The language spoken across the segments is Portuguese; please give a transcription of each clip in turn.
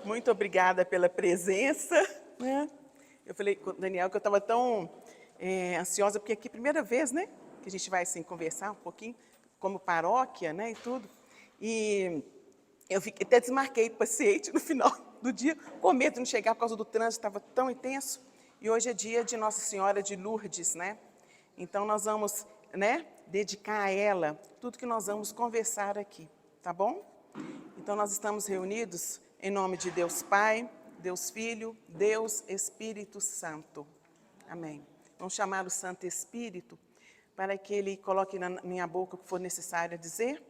Muito obrigada pela presença, né? Eu falei com o Daniel que eu estava tão ansiosa, porque aqui é a primeira vez, né, que a gente vai assim, conversar um pouquinho, como paróquia, né, e tudo. E eu até desmarquei o paciente no final do dia, com medo de não chegar por causa do trânsito, estava tão intenso. E hoje é dia de Nossa Senhora de Lourdes, né? Então nós vamos, né, dedicar a ela tudo que nós vamos conversar aqui, tá bom? Então nós estamos reunidos em nome de Deus Pai, Deus Filho, Deus Espírito Santo. Amém. Vamos chamar o Santo Espírito para que Ele coloque na minha boca o que for necessário dizer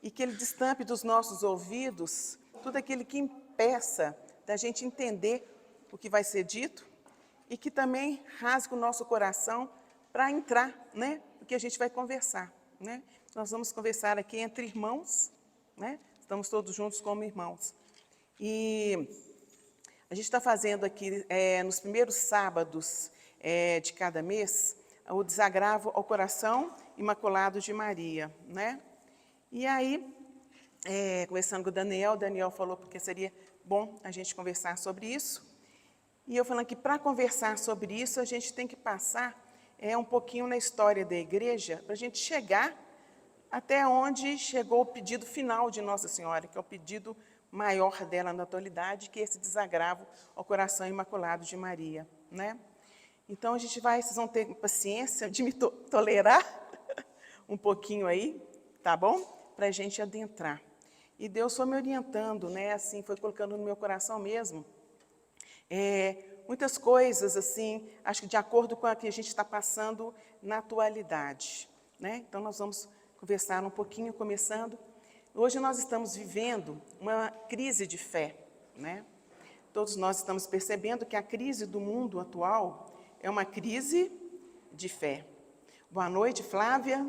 e que Ele destampe dos nossos ouvidos tudo aquilo que impeça da gente entender o que vai ser dito e que também rasgue o nosso coração para entrar, né, no que a gente vai conversar, né? Nós vamos conversar aqui entre irmãos, né? Estamos todos juntos como irmãos. E a gente está fazendo aqui, nos primeiros sábados de cada mês, o desagravo ao coração imaculado de Maria, né? E aí, conversando com o Daniel falou porque seria bom a gente conversar sobre isso. E eu falando que para conversar sobre isso, a gente tem que passar um pouquinho na história da igreja, para a gente chegar até onde chegou o pedido final de Nossa Senhora, que é o pedido maior dela na atualidade, que é esse desagravo ao coração imaculado de Maria, né? Então, vocês vão ter paciência de me tolerar um pouquinho aí, tá bom? Para a gente adentrar. E Deus foi me orientando, né? Assim, foi colocando no meu coração mesmo. Muitas coisas, assim, acho que de acordo com a que a gente está passando na atualidade, né? Então, nós vamos conversar um pouquinho, começando. Hoje nós estamos vivendo uma crise de fé, né? Todos nós estamos percebendo que a crise do mundo atual é uma crise de fé. Boa noite, Flávia.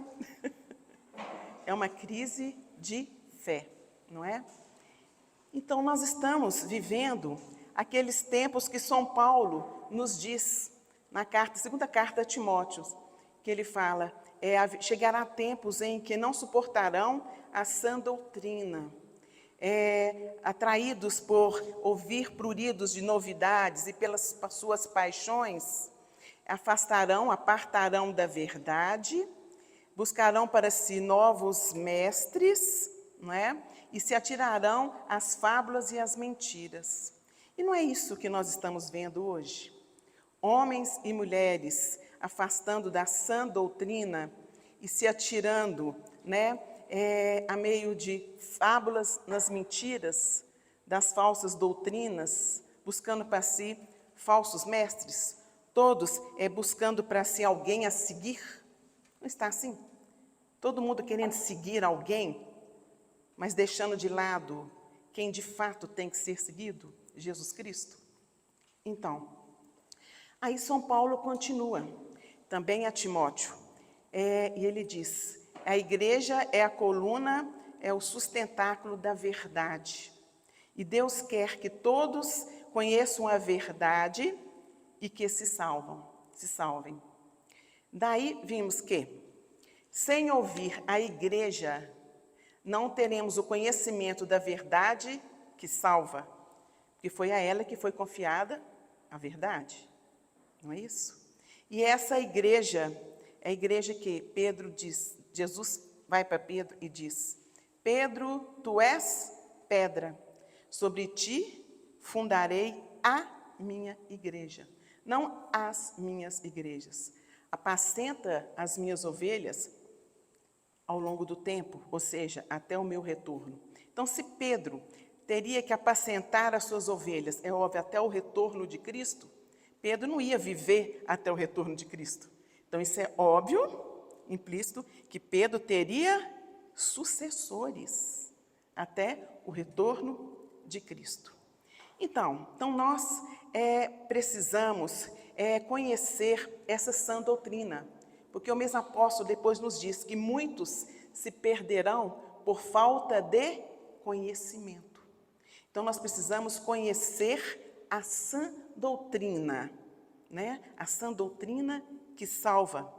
É uma crise de fé, não é? Então, nós estamos vivendo aqueles tempos que São Paulo nos diz, na segunda carta a Timóteo, que ele fala, chegará tempos em que não suportarão a sã doutrina, atraídos por ouvir pruridos de novidades e pelas suas paixões, apartarão da verdade, buscarão para si novos mestres, não é? E se atirarão às fábulas e às mentiras. E não é isso que nós estamos vendo hoje? Homens e mulheres afastando da sã doutrina e se atirando, né, a meio de fábulas nas mentiras, das falsas doutrinas, buscando para si falsos mestres, todos buscando para si alguém a seguir. Não está assim? Todo mundo querendo seguir alguém, mas deixando de lado quem de fato tem que ser seguido, Jesus Cristo. Então, aí São Paulo continua, também a Timóteo, e ele diz, a igreja é a coluna, é o sustentáculo da verdade. E Deus quer que todos conheçam a verdade e que se salvem. Daí vimos que, sem ouvir a igreja, não teremos o conhecimento da verdade que salva, porque foi a ela que foi confiada a verdade, não é isso? E essa igreja é a igreja que Pedro diz, Jesus vai para Pedro e diz, Pedro, tu és pedra, sobre ti fundarei a minha igreja, não as minhas igrejas. Apacenta as minhas ovelhas ao longo do tempo, ou seja, até o meu retorno. Então, se Pedro teria que apacentar as suas ovelhas, é óbvio, até o retorno de Cristo, Pedro não ia viver até o retorno de Cristo. Então, isso é óbvio, implícito, que Pedro teria sucessores até o retorno de Cristo. Então nós precisamos conhecer essa sã doutrina, porque o mesmo apóstolo depois nos diz que muitos se perderão por falta de conhecimento. Então, nós precisamos conhecer a sã doutrina, né? A sã doutrina que salva,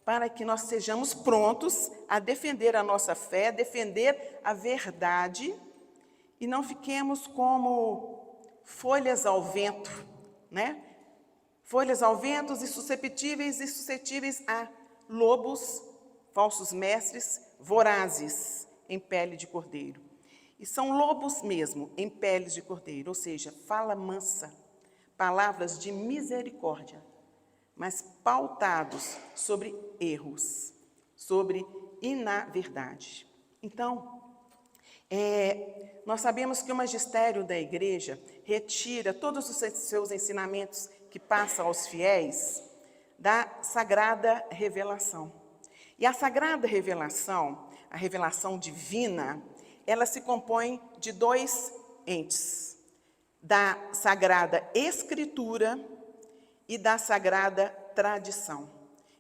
para que nós sejamos prontos a defender a nossa fé, defender a verdade, e não fiquemos como folhas ao vento, né? Folhas ao vento e suscetíveis a lobos, falsos mestres, vorazes, em pele de cordeiro. E são lobos mesmo, em peles de cordeiro, ou seja, fala mansa, palavras de misericórdia, mas pautados sobre erros, sobre inaverdade. Então, nós sabemos que o magistério da igreja retira todos os seus ensinamentos que passam aos fiéis da sagrada revelação. E a sagrada revelação, a revelação divina, ela se compõe de dois entes, da sagrada escritura e da sagrada tradição.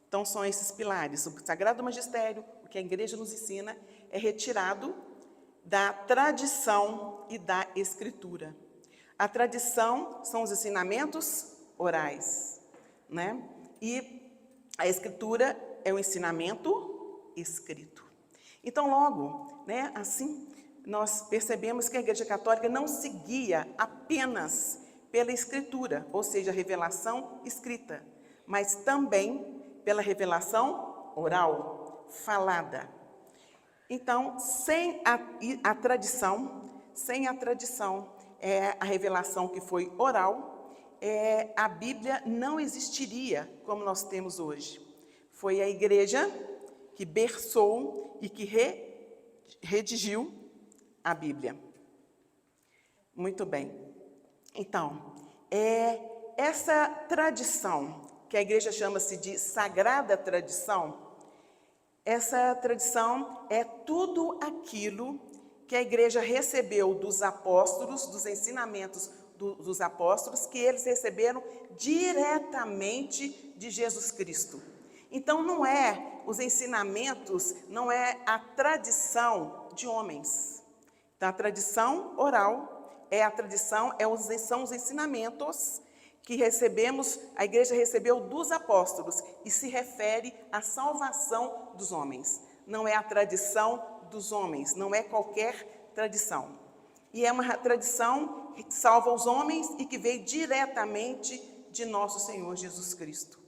Então, são esses pilares. O sagrado magistério, o que a igreja nos ensina, é retirado da tradição e da escritura. A tradição são os ensinamentos orais, né? E a escritura é o ensinamento escrito. Então, logo, né, assim, nós percebemos que a Igreja Católica não se guia apenas pela escritura, ou seja, a revelação escrita, mas também pela revelação oral, falada. Então, sem a tradição, a revelação que foi oral, a Bíblia não existiria como nós temos hoje. Foi a igreja que berçou e que redigiu a Bíblia. Muito bem. Então, essa tradição, que a igreja chama-se de sagrada tradição, essa tradição é tudo aquilo que a igreja recebeu dos apóstolos, dos ensinamentos dos apóstolos, que eles receberam diretamente de Jesus Cristo. Então, não é os ensinamentos, não é a tradição de homens. Então, a tradição oral são os ensinamentos que recebemos, a igreja recebeu dos apóstolos e se refere à salvação dos homens. Não é a tradição dos homens, não é qualquer tradição. E é uma tradição que salva os homens e que veio diretamente de nosso Senhor Jesus Cristo.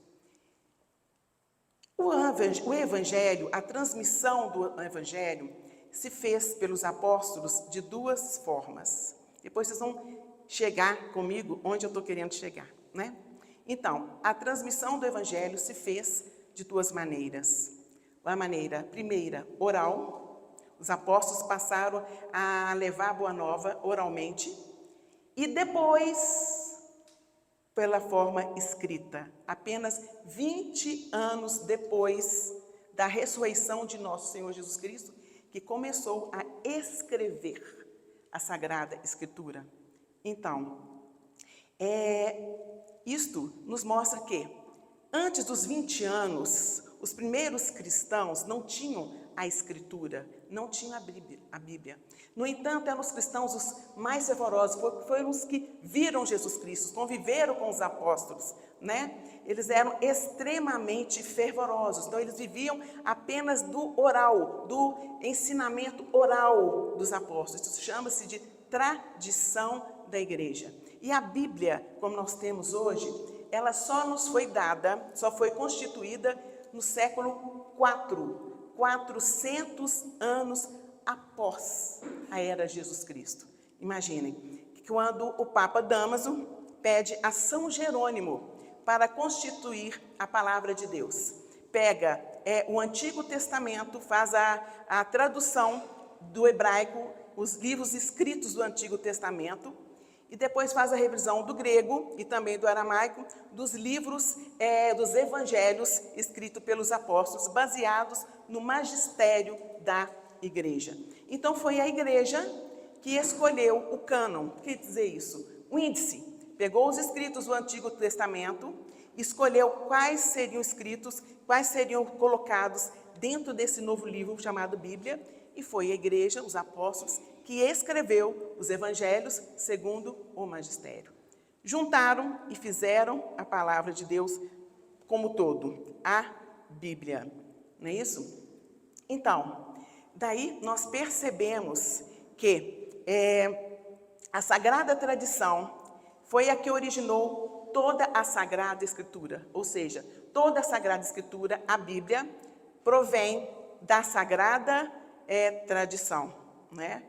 O Evangelho, a transmissão do Evangelho, se fez pelos apóstolos de duas formas. Depois vocês vão chegar comigo onde eu estou querendo chegar, né? Então, a transmissão do Evangelho se fez de duas maneiras. A maneira primeira, oral. Os apóstolos passaram a levar a Boa Nova oralmente. E depois, pela forma escrita, apenas 20 anos depois da ressurreição de nosso Senhor Jesus Cristo, que começou a escrever a Sagrada Escritura. Então, isto nos mostra que, antes dos 20 anos, os primeiros cristãos não tinham a Escritura, não tinham a Bíblia. No entanto, eram os cristãos os mais fervorosos, foram os que viram Jesus Cristo, conviveram com os apóstolos, né? Eles eram extremamente fervorosos, então eles viviam apenas do oral, do ensinamento oral dos apóstolos. Isso chama-se de tradição da igreja. E a Bíblia, como nós temos hoje, ela só nos foi dada, só foi constituída no século IV, 400 anos após a era de Jesus Cristo. Imaginem, que quando o Papa Dámaso pede a São Jerônimo para constituir a palavra de Deus, pega o Antigo Testamento, faz a tradução do hebraico, os livros escritos do Antigo Testamento, e depois faz a revisão do grego e também do aramaico, dos livros dos evangelhos escritos pelos apóstolos, baseados no magistério da igreja. Então, foi a igreja que escolheu o cânon. O que quer dizer isso? O índice. Pegou os escritos do Antigo Testamento, escolheu quais seriam escritos, quais seriam colocados dentro desse novo livro chamado Bíblia, e foi a igreja, os apóstolos, que escreveu os evangelhos segundo o magistério. Juntaram e fizeram a palavra de Deus como todo, a Bíblia. Não é isso? Então, daí nós percebemos que a sagrada tradição foi a que originou toda a Sagrada Escritura. Ou seja, toda a Sagrada Escritura, a Bíblia, provém da Sagrada tradição, né?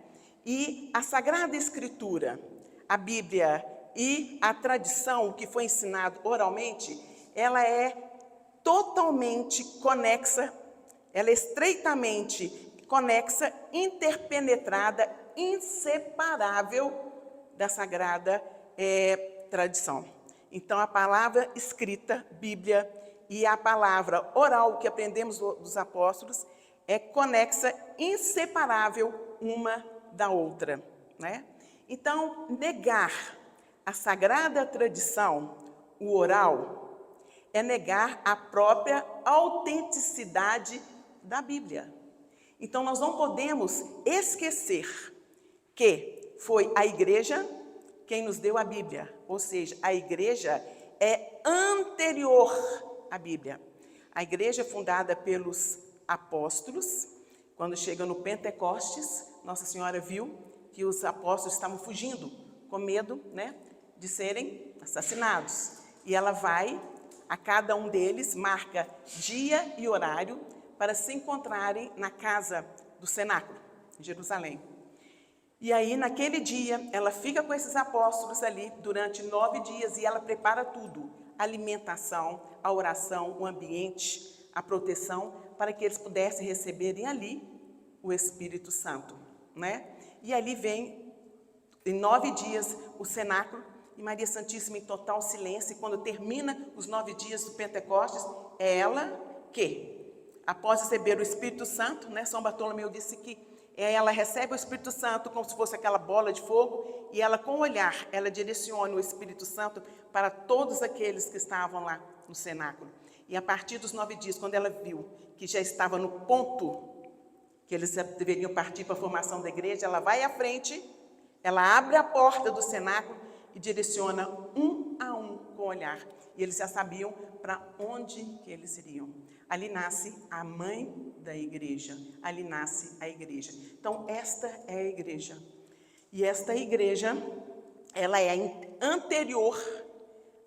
E a Sagrada Escritura, a Bíblia e a tradição, o que foi ensinado oralmente, ela é totalmente conexa, ela é estreitamente conexa, interpenetrada, inseparável da Sagrada tradição. Então, a palavra escrita, Bíblia, e a palavra oral que aprendemos dos apóstolos é conexa, inseparável uma da outra, né? Então, negar a sagrada tradição, o oral, é negar a própria autenticidade da Bíblia. Então, nós não podemos esquecer que foi a igreja quem nos deu a Bíblia, ou seja, a igreja é anterior à Bíblia. A igreja é fundada pelos apóstolos. Quando chega no Pentecostes, Nossa Senhora viu que os apóstolos estavam fugindo, com medo, né, de serem assassinados. E ela vai, a cada um deles, marca dia e horário para se encontrarem na casa do cenáculo, em Jerusalém. E aí, naquele dia, ela fica com esses apóstolos ali durante 9 dias e ela prepara tudo, a alimentação, a oração, o ambiente, a proteção, para que eles pudessem receberem ali o Espírito Santo, né? E ali vem, em 9 dias, o cenáculo e Maria Santíssima em total silêncio. E quando termina os 9 dias do Pentecostes, é ela que, após receber o Espírito Santo, né, São Bartolomeu disse que ela recebe o Espírito Santo como se fosse aquela bola de fogo, e ela, com o olhar, ela direciona o Espírito Santo para todos aqueles que estavam lá no cenáculo. E a partir dos 9 dias, quando ela viu que já estava no ponto que eles deveriam partir para a formação da igreja, ela vai à frente, ela abre a porta do cenáculo e direciona um a um com o olhar. E eles já sabiam para onde que eles iriam. Ali nasce a mãe da igreja, ali nasce a igreja. Então, esta é a igreja. E esta igreja, ela é anterior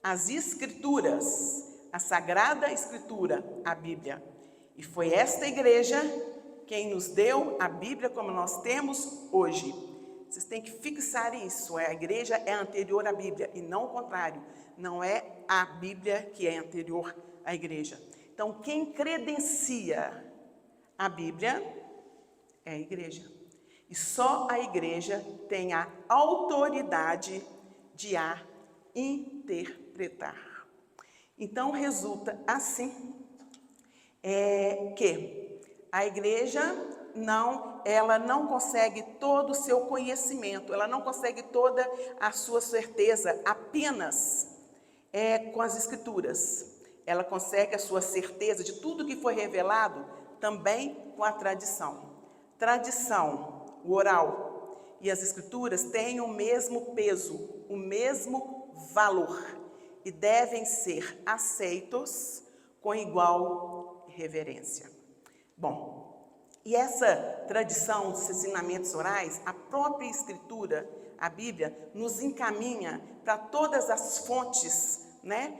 às escrituras, à Sagrada Escritura, a Bíblia. E foi esta igreja quem nos deu a Bíblia como nós temos hoje. Vocês têm que fixar isso, a igreja é anterior à Bíblia, e não o contrário. Não é a Bíblia que é anterior à igreja. Então, quem credencia a Bíblia é a igreja. E só a igreja tem a autoridade de a interpretar. Então, resulta assim que a igreja ela não consegue todo o seu conhecimento, ela não consegue toda a sua certeza apenas com as escrituras. Ela consegue a sua certeza de tudo que foi revelado também com a tradição. Tradição, o oral e as escrituras têm o mesmo peso, o mesmo valor e devem ser aceitos com igual reverência. Bom, e essa tradição dos ensinamentos orais, a própria Escritura, a Bíblia, nos encaminha para todas as fontes, né,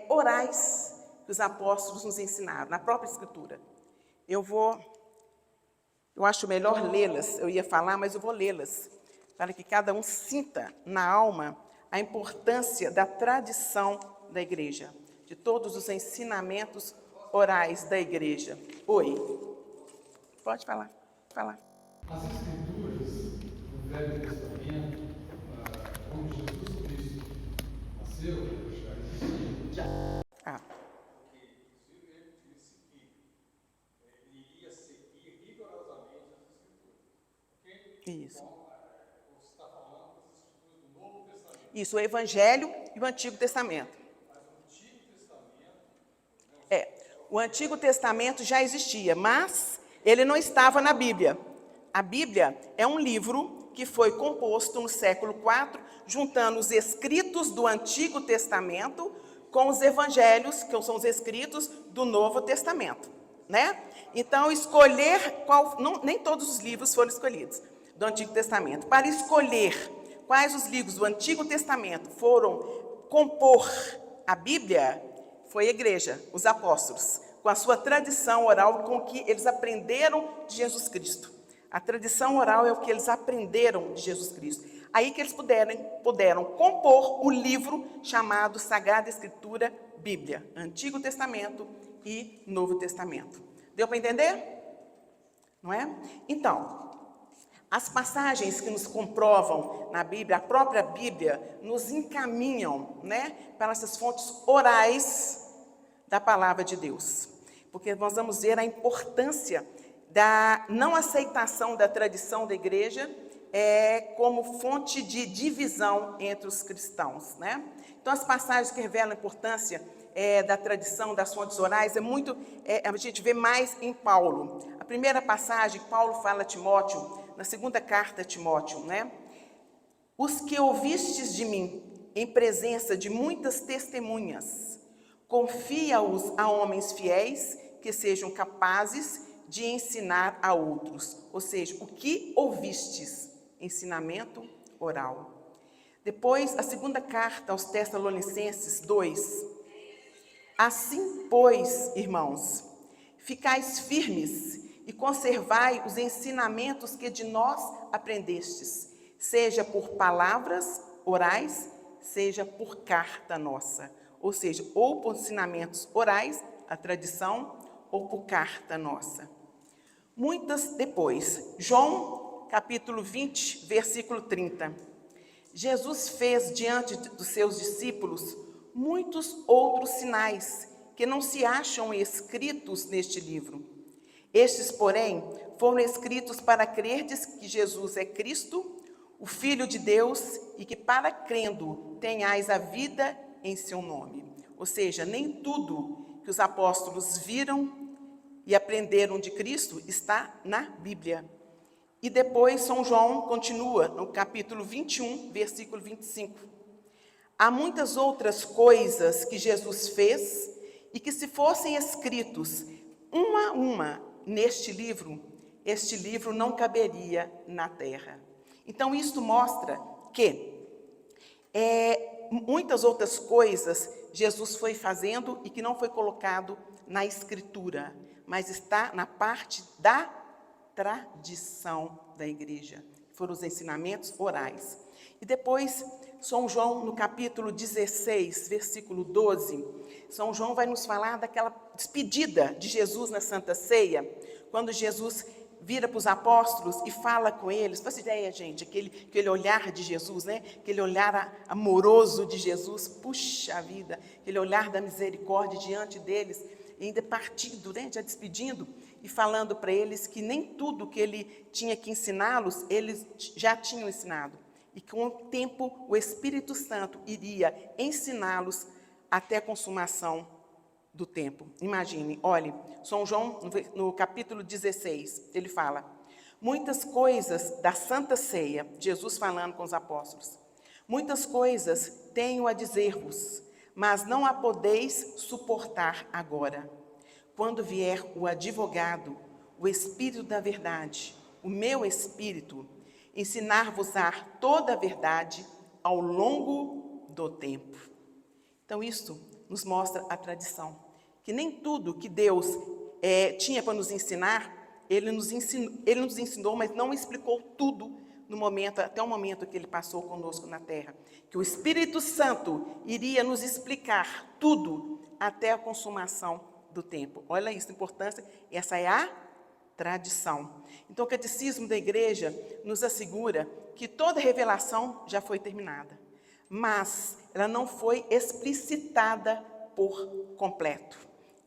orais que os apóstolos nos ensinaram, na própria Escritura. Eu acho melhor lê-las, eu ia falar, mas eu vou lê-las, para que cada um sinta na alma a importância da tradição da igreja, de todos os ensinamentos orais da igreja. Oi. Pode falar. As escrituras do Velho Testamento, onde Jesus Cristo nasceu, já existiam. Porque ele disse que ele iria seguir rigorosamente as escrituras. Ok? Isso. Então, você está falando das escrituras do Novo Testamento. Isso, o Evangelho e o Antigo Testamento. Mas o Antigo Testamento... O Antigo Testamento já existia, mas ele não estava na Bíblia. A Bíblia é um livro que foi composto no século IV, juntando os escritos do Antigo Testamento com os evangelhos, que são os escritos do Novo Testamento, né? Então, escolher nem todos os livros foram escolhidos do Antigo Testamento. Para escolher quais os livros do Antigo Testamento foram compor a Bíblia, foi a igreja, os apóstolos, com a sua tradição oral, com o que eles aprenderam de Jesus Cristo. A tradição oral é o que eles aprenderam de Jesus Cristo. Aí que eles puderam compor o livro chamado Sagrada Escritura, Bíblia, Antigo Testamento e Novo Testamento. Deu para entender? Não é? Então, as passagens que nos comprovam na Bíblia, a própria Bíblia, nos encaminham, né, para essas fontes orais da palavra de Deus. Porque nós vamos ver a importância da não aceitação da tradição da igreja como fonte de divisão entre os cristãos, né? Então, as passagens que revelam a importância da tradição das fontes orais a gente vê mais em Paulo. A primeira passagem, Paulo fala a Timóteo, na segunda carta a Timóteo, né? Os que ouvistes de mim em presença de muitas testemunhas, confia-os a homens fiéis que sejam capazes de ensinar a outros. Ou seja, o que ouvistes? Ensinamento oral. Depois, a segunda carta aos Tessalonicenses 2. Assim, pois, irmãos, ficais firmes e conservai os ensinamentos que de nós aprendestes, seja por palavras orais, seja por carta nossa. Ou seja, ou por ensinamentos orais, a tradição, ou por carta nossa. Depois, João, capítulo 20, versículo 30. Jesus fez diante dos seus discípulos muitos outros sinais que não se acham escritos neste livro. Estes, porém, foram escritos para crerdes que Jesus é Cristo, o Filho de Deus, e que para crendo tenhais a vida em seu nome. Ou seja, nem tudo que os apóstolos viram e aprenderam de Cristo está na Bíblia. E depois São João continua no capítulo 21, versículo 25. Há muitas outras coisas que Jesus fez e que, se fossem escritos uma a uma neste livro, este livro não caberia na terra. Então, isto mostra que muitas outras coisas Jesus foi fazendo e que não foi colocado na Escritura, mas está na parte da tradição da igreja. Foram os ensinamentos orais. E depois, São João, no capítulo 16, versículo 12, São João vai nos falar daquela despedida de Jesus na Santa Ceia, quando Jesus vira para os apóstolos e fala com eles. Faz ideia, gente, aquele olhar de Jesus, né? Aquele olhar amoroso de Jesus, puxa vida, aquele olhar da misericórdia diante deles, ainda partindo, né? Já despedindo e falando para eles que nem tudo que ele tinha que ensiná-los, eles já tinham ensinado. E com o tempo, o Espírito Santo iria ensiná-los até a consumação do tempo. Imagine, olhe, São João, no capítulo 16, ele fala: muitas coisas da Santa Ceia, Jesus falando com os apóstolos, muitas coisas tenho a dizer-vos, mas não a podeis suportar agora. Quando vier o advogado, o Espírito da verdade, o meu Espírito, ensinar-vos-á toda a verdade ao longo do tempo. Então, isto nos mostra a tradição, que nem tudo que Deus tinha para nos ensinar, Ele nos ensinou, mas não explicou tudo até o momento que Ele passou conosco na terra. Que o Espírito Santo iria nos explicar tudo até a consumação do tempo. Olha isso, a importância, essa é a tradição. Então, o catecismo da igreja nos assegura que toda revelação já foi terminada, mas ela não foi explicitada por completo.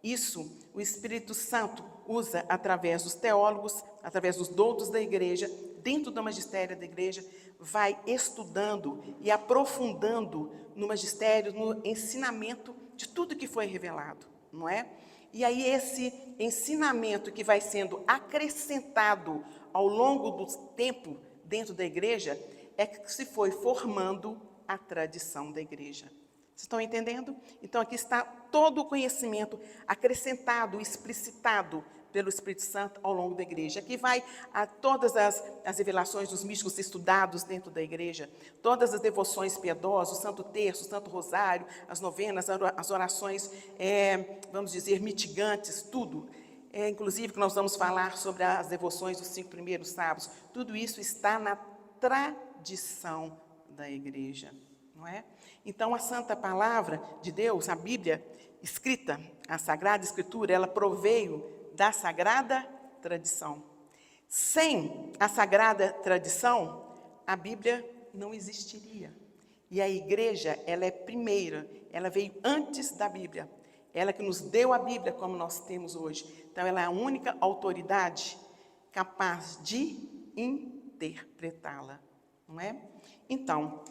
Isso o Espírito Santo usa através dos teólogos, através dos doutos da igreja, dentro do magistério da igreja, vai estudando e aprofundando no magistério, no ensinamento de tudo que foi revelado, não é? E aí esse ensinamento que vai sendo acrescentado ao longo do tempo dentro da igreja é que se foi formando a tradição da igreja. Vocês estão entendendo? Então aqui está todo o conhecimento acrescentado, explicitado pelo Espírito Santo ao longo da igreja. Aqui vai a todas as revelações dos místicos estudados dentro da igreja, todas as devoções piedosas, o Santo Terço, o Santo Rosário, as novenas, as orações, vamos dizer, mitigantes, tudo. Inclusive, que nós vamos falar sobre as devoções dos 5 primeiros sábados. Tudo isso está na tradição da igreja, não é? Então, a Santa Palavra de Deus, a Bíblia escrita, a Sagrada Escritura, ela proveio da Sagrada Tradição. Sem a Sagrada Tradição, a Bíblia não existiria. E a igreja, ela é primeira, ela veio antes da Bíblia. Ela que nos deu a Bíblia como nós temos hoje. Então, ela é a única autoridade capaz de interpretá-la, não é? Então,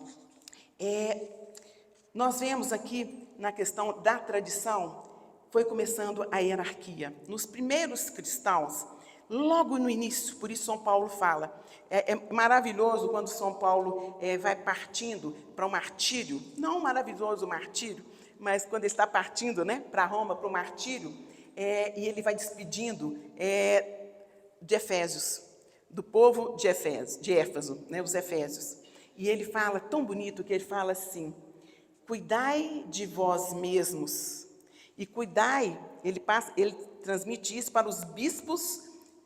nós vemos aqui na questão da tradição, foi começando a hierarquia. Nos primeiros cristãos, logo no início, por isso São Paulo fala, é maravilhoso quando São Paulo vai partindo para o martírio, não maravilhoso o martírio, mas quando ele está partindo, né, para Roma, para o martírio, e ele vai despedindo de Efésios, do povo de Éfeso, né, os Efésios. E ele fala, tão bonito, que ele fala assim: cuidai de vós mesmos. E cuidai, ele transmite isso para os bispos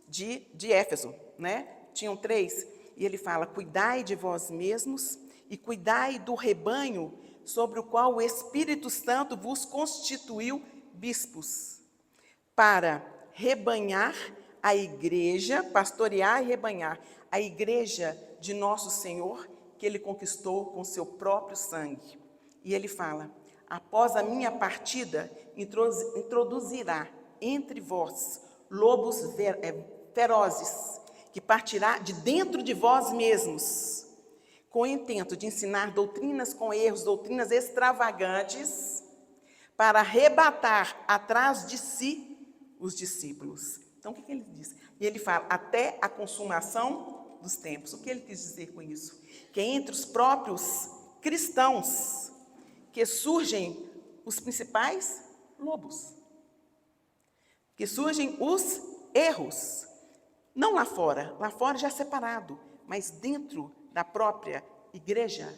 de Éfeso, né? Tinham 3. E ele fala: cuidai de vós mesmos e cuidai do rebanho sobre o qual o Espírito Santo vos constituiu bispos, para rebanhar a igreja, pastorear e rebanhar a igreja de nosso Senhor, que ele conquistou com seu próprio sangue. E ele fala: após a minha partida, introduzirá entre vós lobos ferozes, que partirá de dentro de vós mesmos, com o intento de ensinar doutrinas com erros, doutrinas extravagantes, para arrebatar atrás de si os discípulos. Então, o que ele diz? E ele fala, até a consumação dos tempos. O que ele quis dizer com isso? Que entre os próprios cristãos que surgem os principais lobos, que surgem os erros, não lá fora já é separado, mas dentro da própria igreja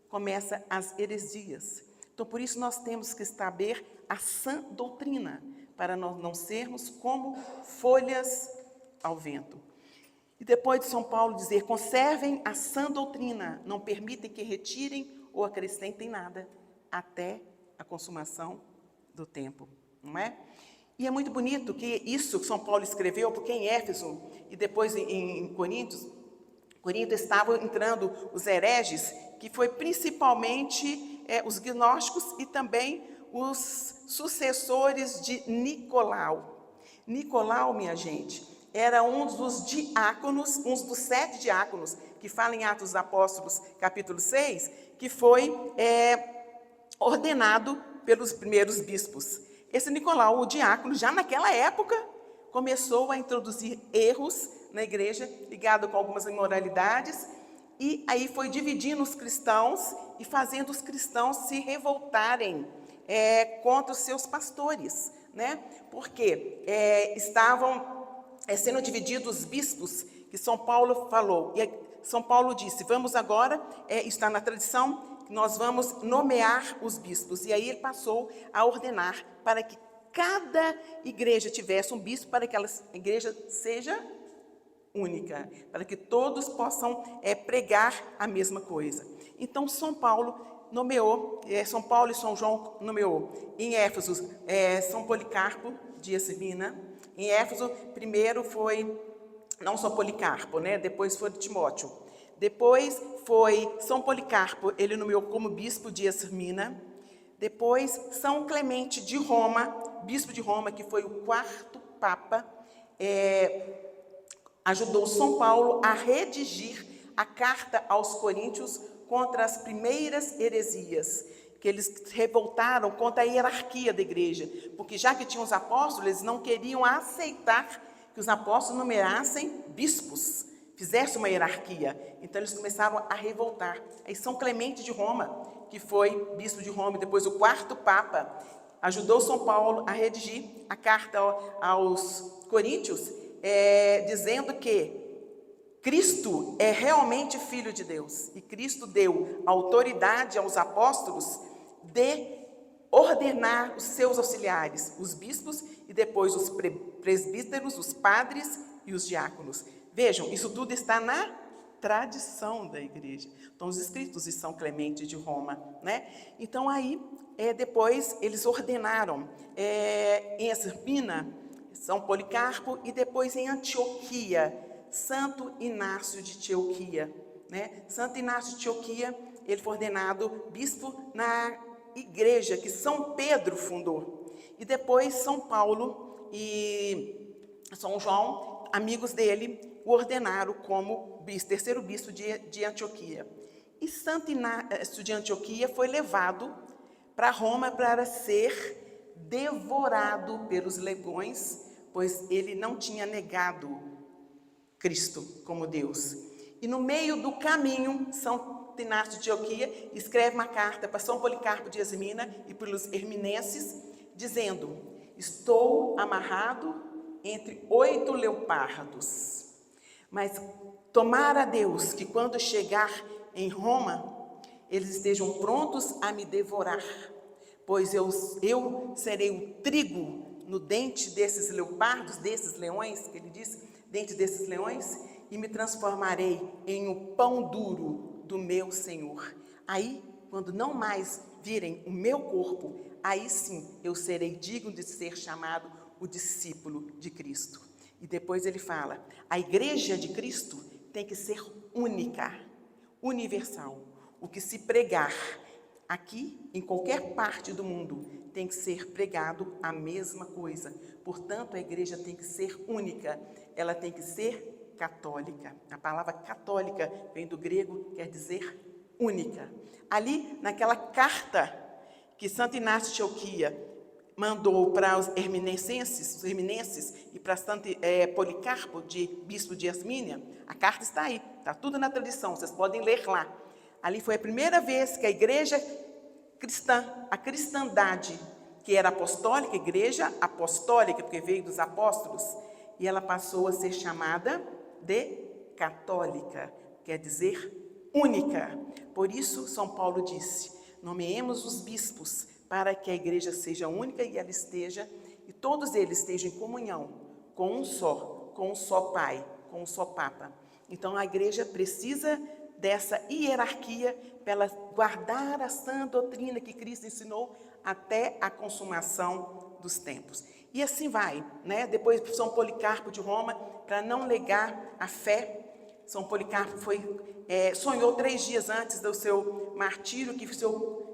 começa as heresias. Então, por isso nós temos que saber a sã doutrina, para nós não sermos como folhas ao vento. E depois de São Paulo dizer, conservem a sã doutrina, não permitem que retirem ou acrescentem nada, até a consumação do tempo, não é? E é muito bonito que isso que São Paulo escreveu, porque em Éfeso e depois em Corinto estavam entrando os hereges, que foi principalmente os gnósticos e também os sucessores de Nicolau. Nicolau, minha gente, era um dos diáconos, um dos 7 diáconos, que fala em Atos dos Apóstolos, capítulo 6, que foi ordenado pelos primeiros bispos. Esse Nicolau, o diácono, já naquela época, começou a introduzir erros na igreja, ligado com algumas imoralidades, e aí foi dividindo os cristãos e fazendo os cristãos se revoltarem contra os seus pastores, né? Porque estavam sendo divididos os bispos, que São Paulo falou. E São Paulo disse, vamos agora, está na tradição, nós vamos nomear os bispos. E aí ele passou a ordenar para que cada igreja tivesse um bispo, para que a igreja seja única, para que todos possam pregar a mesma coisa. Então, São Paulo nomeou, São Paulo e São João nomeou em Éfeso São Policarpo de Esmirna. Em Éfeso, primeiro foi, não São Policarpo, né? Depois foi Timóteo. Depois foi São Policarpo, ele nomeou como bispo de Esmirna. Depois, São Clemente de Roma, bispo de Roma, que foi o 4º Papa, ajudou São Paulo a redigir a carta aos Coríntios contra as primeiras heresias, que eles revoltaram contra a hierarquia da igreja, porque já que tinham os apóstolos, eles não queriam aceitar que os apóstolos numerassem bispos, fizessem uma hierarquia. Então eles começaram a revoltar. Aí São Clemente de Roma, que foi bispo de Roma, e depois o 4º Papa, ajudou São Paulo a redigir a carta aos Coríntios, dizendo que Cristo é realmente Filho de Deus, e Cristo deu autoridade aos apóstolos de ordenar os seus auxiliares, os bispos e depois os presbíteros, os padres e os diáconos. Vejam, isso tudo está na tradição da igreja. Então, os escritos de São Clemente de Roma, né? Então, aí, depois, eles ordenaram em Esmirna, São Policarpo, e depois em Antioquia, Santo Inácio de Antioquia, né? Santo Inácio de Antioquia, ele foi ordenado bispo na igreja que São Pedro fundou. E depois São Paulo e São João, amigos dele, o ordenaram como terceiro bispo de Antioquia. E Santo Inácio de Antioquia foi levado para Roma para ser devorado pelos leões, pois ele não tinha negado Cristo como Deus. E no meio do caminho, São Inácio de Antioquia escreve uma carta para São Policarpo de Esmirna e para os herminenses, dizendo: estou amarrado entre 8 leopardos, mas tomara a Deus que quando chegar em Roma, eles estejam prontos a me devorar, pois eu serei o trigo no dente desses leopardos, desses leões, que ele diz, dente desses leões, e me transformarei em um pão duro do meu Senhor. Aí, quando não mais virem o meu corpo, aí sim eu serei digno de ser chamado o discípulo de Cristo. E depois ele fala, a igreja de Cristo tem que ser única, universal. O que se pregar aqui, em qualquer parte do mundo, tem que ser pregado a mesma coisa. Portanto, a igreja tem que ser única, ela tem que ser católica. A palavra católica vem do grego, quer dizer única. Ali, naquela carta que Santo Inácio de Antioquia mandou para os herminenses e para Santo Policarpo, bispo de Esmirna, a carta está aí, está tudo na tradição, vocês podem ler lá. Ali foi a primeira vez que a igreja cristã, a cristandade, que era apostólica, igreja apostólica, porque veio dos apóstolos, e ela passou a ser chamada de católica, quer dizer única. Por isso, São Paulo disse, nomeemos os bispos para que a igreja seja única e ela esteja, e todos eles estejam em comunhão com um só Pai, com um só Papa. Então, a igreja precisa dessa hierarquia para ela guardar a sã doutrina que Cristo ensinou até a consumação dos tempos. E assim vai, né? Depois São Policarpo de Roma, para não negar a fé, São Policarpo sonhou 3 dias antes do seu martírio que o seu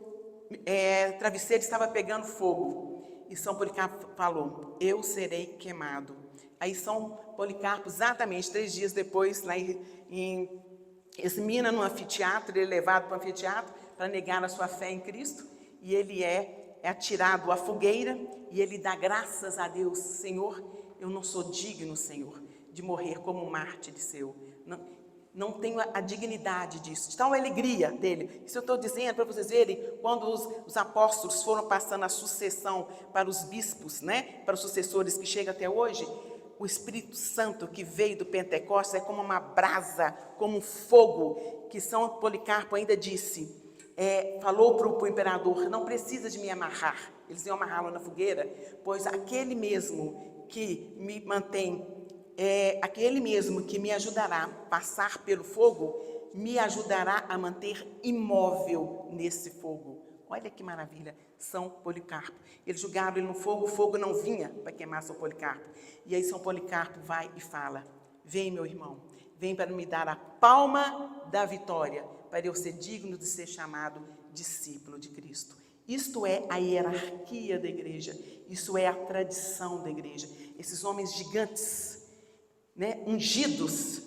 travesseiro estava pegando fogo. E São Policarpo falou, eu serei queimado. Aí São Policarpo, exatamente 3 dias depois, lá em Esmirna, no anfiteatro, ele é levado para o anfiteatro para negar a sua fé em Cristo, e ele é atirado à fogueira, e ele dá graças a Deus, Senhor, eu não sou digno, Senhor, de morrer como um mártir seu. Não tenho a dignidade disso, de tal alegria dele. Isso eu estou dizendo para vocês verem, quando os apóstolos foram passando a sucessão para os bispos, né, para os sucessores que chegam até hoje, o Espírito Santo que veio do Pentecostes é como uma brasa, como um fogo, que São Policarpo ainda disse, falou para o imperador, não precisa de me amarrar, eles iam amarrá-lo na fogueira, pois aquele mesmo que me mantém, aquele mesmo que me ajudará a passar pelo fogo, me ajudará a manter imóvel nesse fogo. Olha que maravilha, São Policarpo. Eles jogaram ele no fogo, o fogo não vinha para queimar São Policarpo. E aí São Policarpo vai e fala, vem meu irmão, vem para me dar a palma da vitória, para eu ser digno de ser chamado discípulo de Cristo. Isto é a hierarquia da igreja, isso é a tradição da igreja. Esses homens gigantes, né, ungidos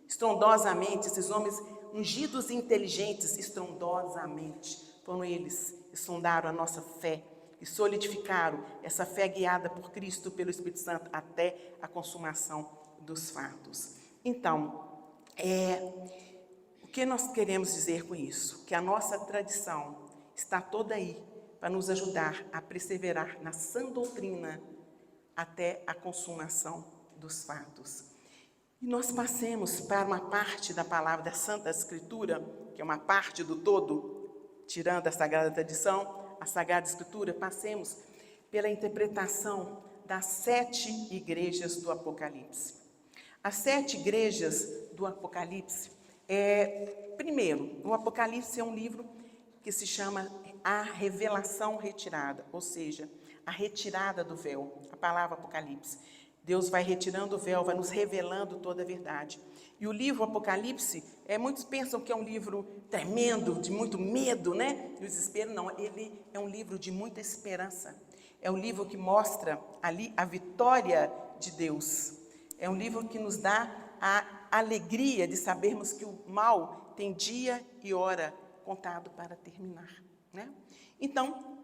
estrondosamente, esses homens ungidos e inteligentes estrondosamente, foram eles que sondaram a nossa fé e solidificaram essa fé guiada por Cristo, pelo Espírito Santo, até a consumação dos fatos. Então, o que nós queremos dizer com isso? Que a nossa tradição está toda aí para nos ajudar a perseverar na sã doutrina até a consumação dos fatos. E nós passemos para uma parte da palavra da Santa Escritura, que é uma parte do todo, tirando a Sagrada Tradição, a Sagrada Escritura, passemos pela interpretação das 7 igrejas do Apocalipse. As 7 igrejas do Apocalipse, primeiro, o Apocalipse é um livro que se chama A Revelação Retirada, ou seja, a retirada do véu, a palavra Apocalipse. Deus vai retirando o véu, vai nos revelando toda a verdade. E o livro Apocalipse, muitos pensam que é um livro tremendo, de muito medo, né? E o desespero, não, ele é um livro de muita esperança. É um livro que mostra ali a vitória de Deus. É um livro que nos dá a alegria de sabermos que o mal tem dia e hora contado para terminar, né? Então,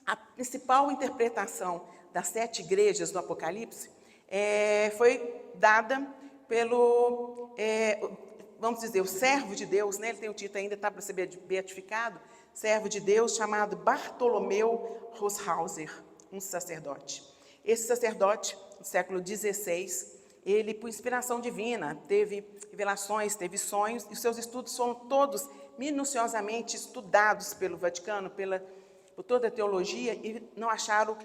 a principal interpretação das 7 igrejas do Apocalipse foi dada pelo, vamos dizer, o servo de Deus, né? Ele tem o título ainda, está para ser beatificado, servo de Deus chamado Bartolomeu Roshauser, um sacerdote. Esse sacerdote, no século XVI, ele, por inspiração divina, teve revelações, teve sonhos, e os seus estudos foram todos minuciosamente estudados pelo Vaticano, por toda a teologia, e não acharam,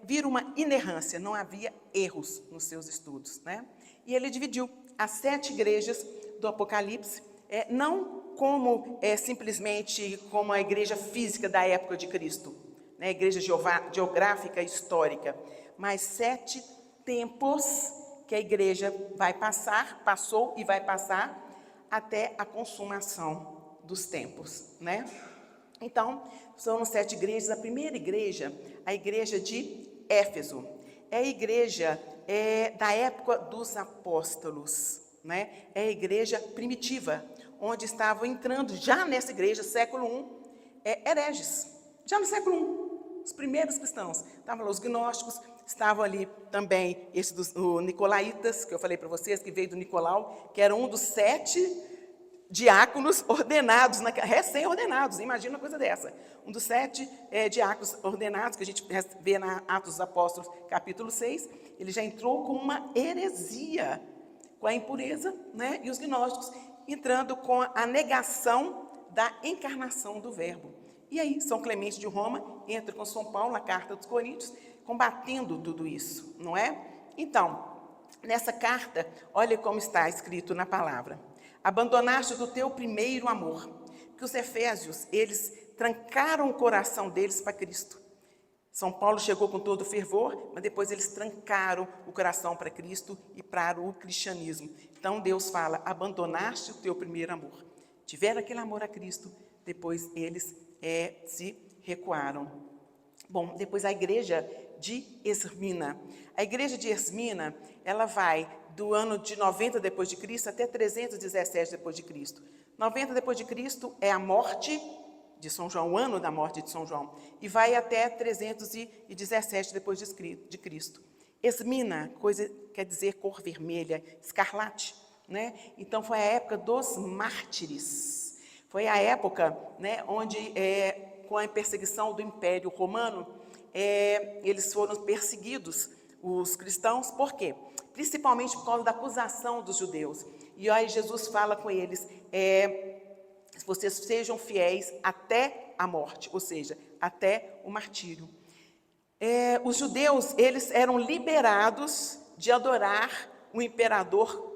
viram uma inerrância, não havia erros nos seus estudos, né? E ele dividiu as 7 igrejas do Apocalipse, não como simplesmente como a igreja física da época de Cristo, né? Igreja geográfica e histórica, mas 7 tempos que a igreja passou e vai passar até a consumação dos tempos, né? Então, são 7 igrejas. A primeira igreja, a igreja de Éfeso, é a igreja da época dos apóstolos, né? É a igreja primitiva, onde estavam entrando, já nessa igreja, século I, hereges. Já no século I, os primeiros cristãos, estavam lá os gnósticos, estavam ali também esses dos nicolaítas, que eu falei para vocês, que veio do Nicolau, que era um dos 7 diáconos ordenados, recém-ordenados, imagina uma coisa dessa. Um dos 7 diáconos ordenados, que a gente vê na Atos dos Apóstolos, capítulo 6, ele já entrou com uma heresia, com a impureza, né? E os gnósticos entrando com a negação da encarnação do Verbo. E aí, São Clemente de Roma entra com São Paulo na Carta dos Coríntios, combatendo tudo isso, não é? Então, nessa carta, olha como está escrito na palavra. Abandonaste do teu primeiro amor, que os efésios, eles trancaram o coração deles para Cristo. São Paulo chegou com todo fervor, mas depois eles trancaram o coração para Cristo e para o cristianismo. Então Deus fala, abandonaste o teu primeiro amor. Tiveram aquele amor a Cristo, depois eles se recuaram. Bom, depois a igreja de Esmirna. A igreja de Esmirna, ela vai do ano de 90 depois de Cristo até 317 depois de Cristo. 90 depois de Cristo é a morte de São João, o ano da morte de São João, e vai até 317 depois de Cristo. Esmirna, coisa quer dizer cor vermelha, escarlate, né? Então foi a época dos mártires. Foi a época, né, onde com a perseguição do Império Romano, eles foram perseguidos, os cristãos, por quê? Principalmente por causa da acusação dos judeus. E aí Jesus fala com eles, vocês sejam fiéis até a morte, ou seja, até o martírio. Os judeus, eles eram liberados de adorar o imperador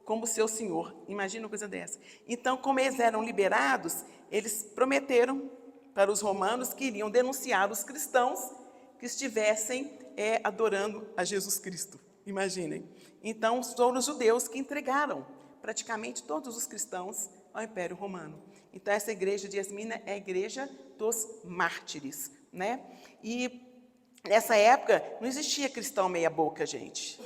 como seu senhor. Imagina uma coisa dessa. Então, como eles eram liberados, eles prometeram para os romanos que iriam denunciar os cristãos que estivessem adorando a Jesus Cristo. Imaginem. Então, foram os judeus que entregaram praticamente todos os cristãos ao Império Romano. Então, essa igreja de Esmirna é a igreja dos mártires, né? E nessa época não existia cristão meia boca, gente.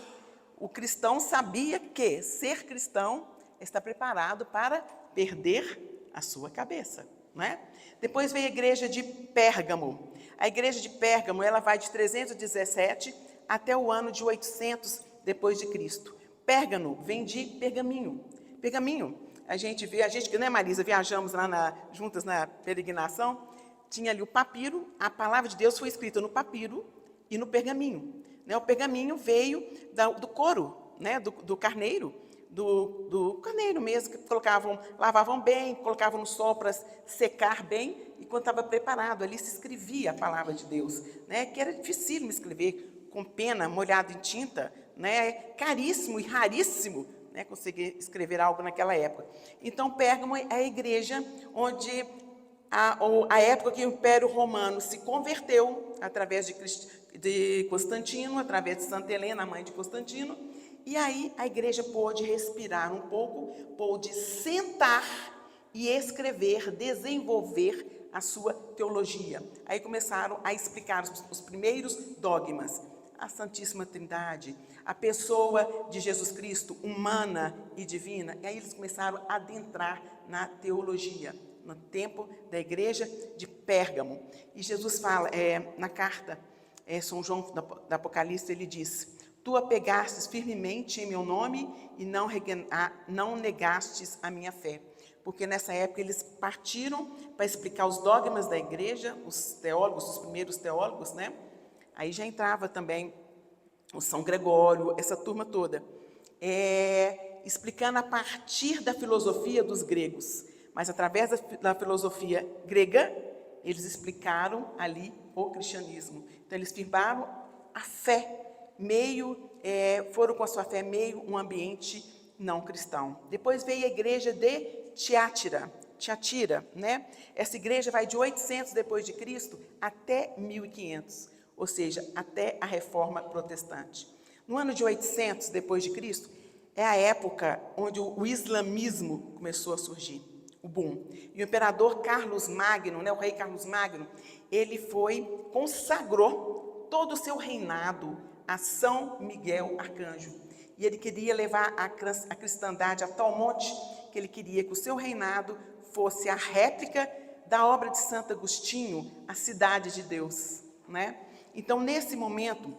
O cristão sabia que ser cristão está preparado para perder a sua cabeça, né? Depois veio a igreja de Pérgamo. A igreja de Pérgamo, ela vai de 317 até o ano de 800 depois de Cristo. Pérgamo vem de pergaminho. Pergaminho, a gente, né, Marisa, viajamos lá juntas na peregrinação. tinha ali o papiro, a palavra de Deus foi escrita no papiro e no pergaminho. Né? O pergaminho veio do couro, né? do carneiro, do carneiro mesmo, que lavavam bem, colocavam no sol para secar bem, e quando estava preparado, ali se escrevia a palavra de Deus, né? Que era dificílimo escrever com pena, molhado em tinta, né? Caríssimo e raríssimo, né? Conseguir escrever algo naquela época. Então, Pérgamo é a igreja onde a época que o Império Romano se converteu através de Constantino, através de Santa Helena, a mãe de Constantino, e aí a igreja pôde respirar um pouco, pôde sentar e escrever, desenvolver a sua teologia. Aí começaram a explicar os primeiros dogmas, a Santíssima Trindade, a pessoa de Jesus Cristo, humana e divina. E aí eles começaram a adentrar na teologia, no tempo da igreja de Pérgamo. E Jesus fala, na carta, São João da Apocalipse, ele diz: tu apegastes firmemente em meu nome e não negastes a minha fé. Porque nessa época eles partiram para explicar os dogmas da igreja, os teólogos, os primeiros teólogos, né? Aí já entrava também o São Gregório, essa turma toda, explicando a partir da filosofia dos gregos. Mas através da filosofia grega, eles explicaram ali o cristianismo. Então eles firmaram a fé, foram com a sua fé meio um ambiente não cristão. Depois veio a igreja de Tiatira, né? Essa igreja vai de 800 depois de Cristo até 1500, ou seja, até a Reforma Protestante. No ano de 800 depois de Cristo é a época onde o islamismo começou a surgir, o boom. E o imperador Carlos Magno, né, o rei Carlos Magno, ele consagrou todo o seu reinado a São Miguel Arcanjo. E ele queria levar a cristandade a tal monte que ele queria que o seu reinado fosse a réplica da obra de Santo Agostinho, a Cidade de Deus, né? Então, nesse momento,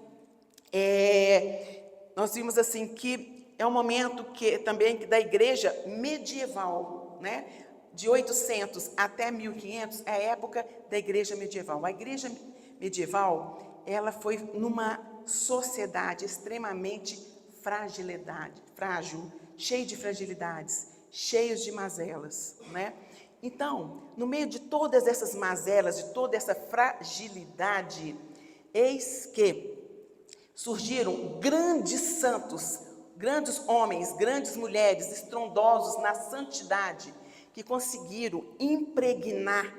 nós vimos assim que é um momento também da igreja medieval, né? De 800 até 1500 é a época da igreja medieval. A igreja medieval, ela foi numa sociedade extremamente frágil, cheia de fragilidades, cheios de mazelas, né? Então, no meio de todas essas mazelas, de toda essa fragilidade, eis que surgiram grandes santos, grandes homens, grandes mulheres, estrondosos na santidade, que conseguiram impregnar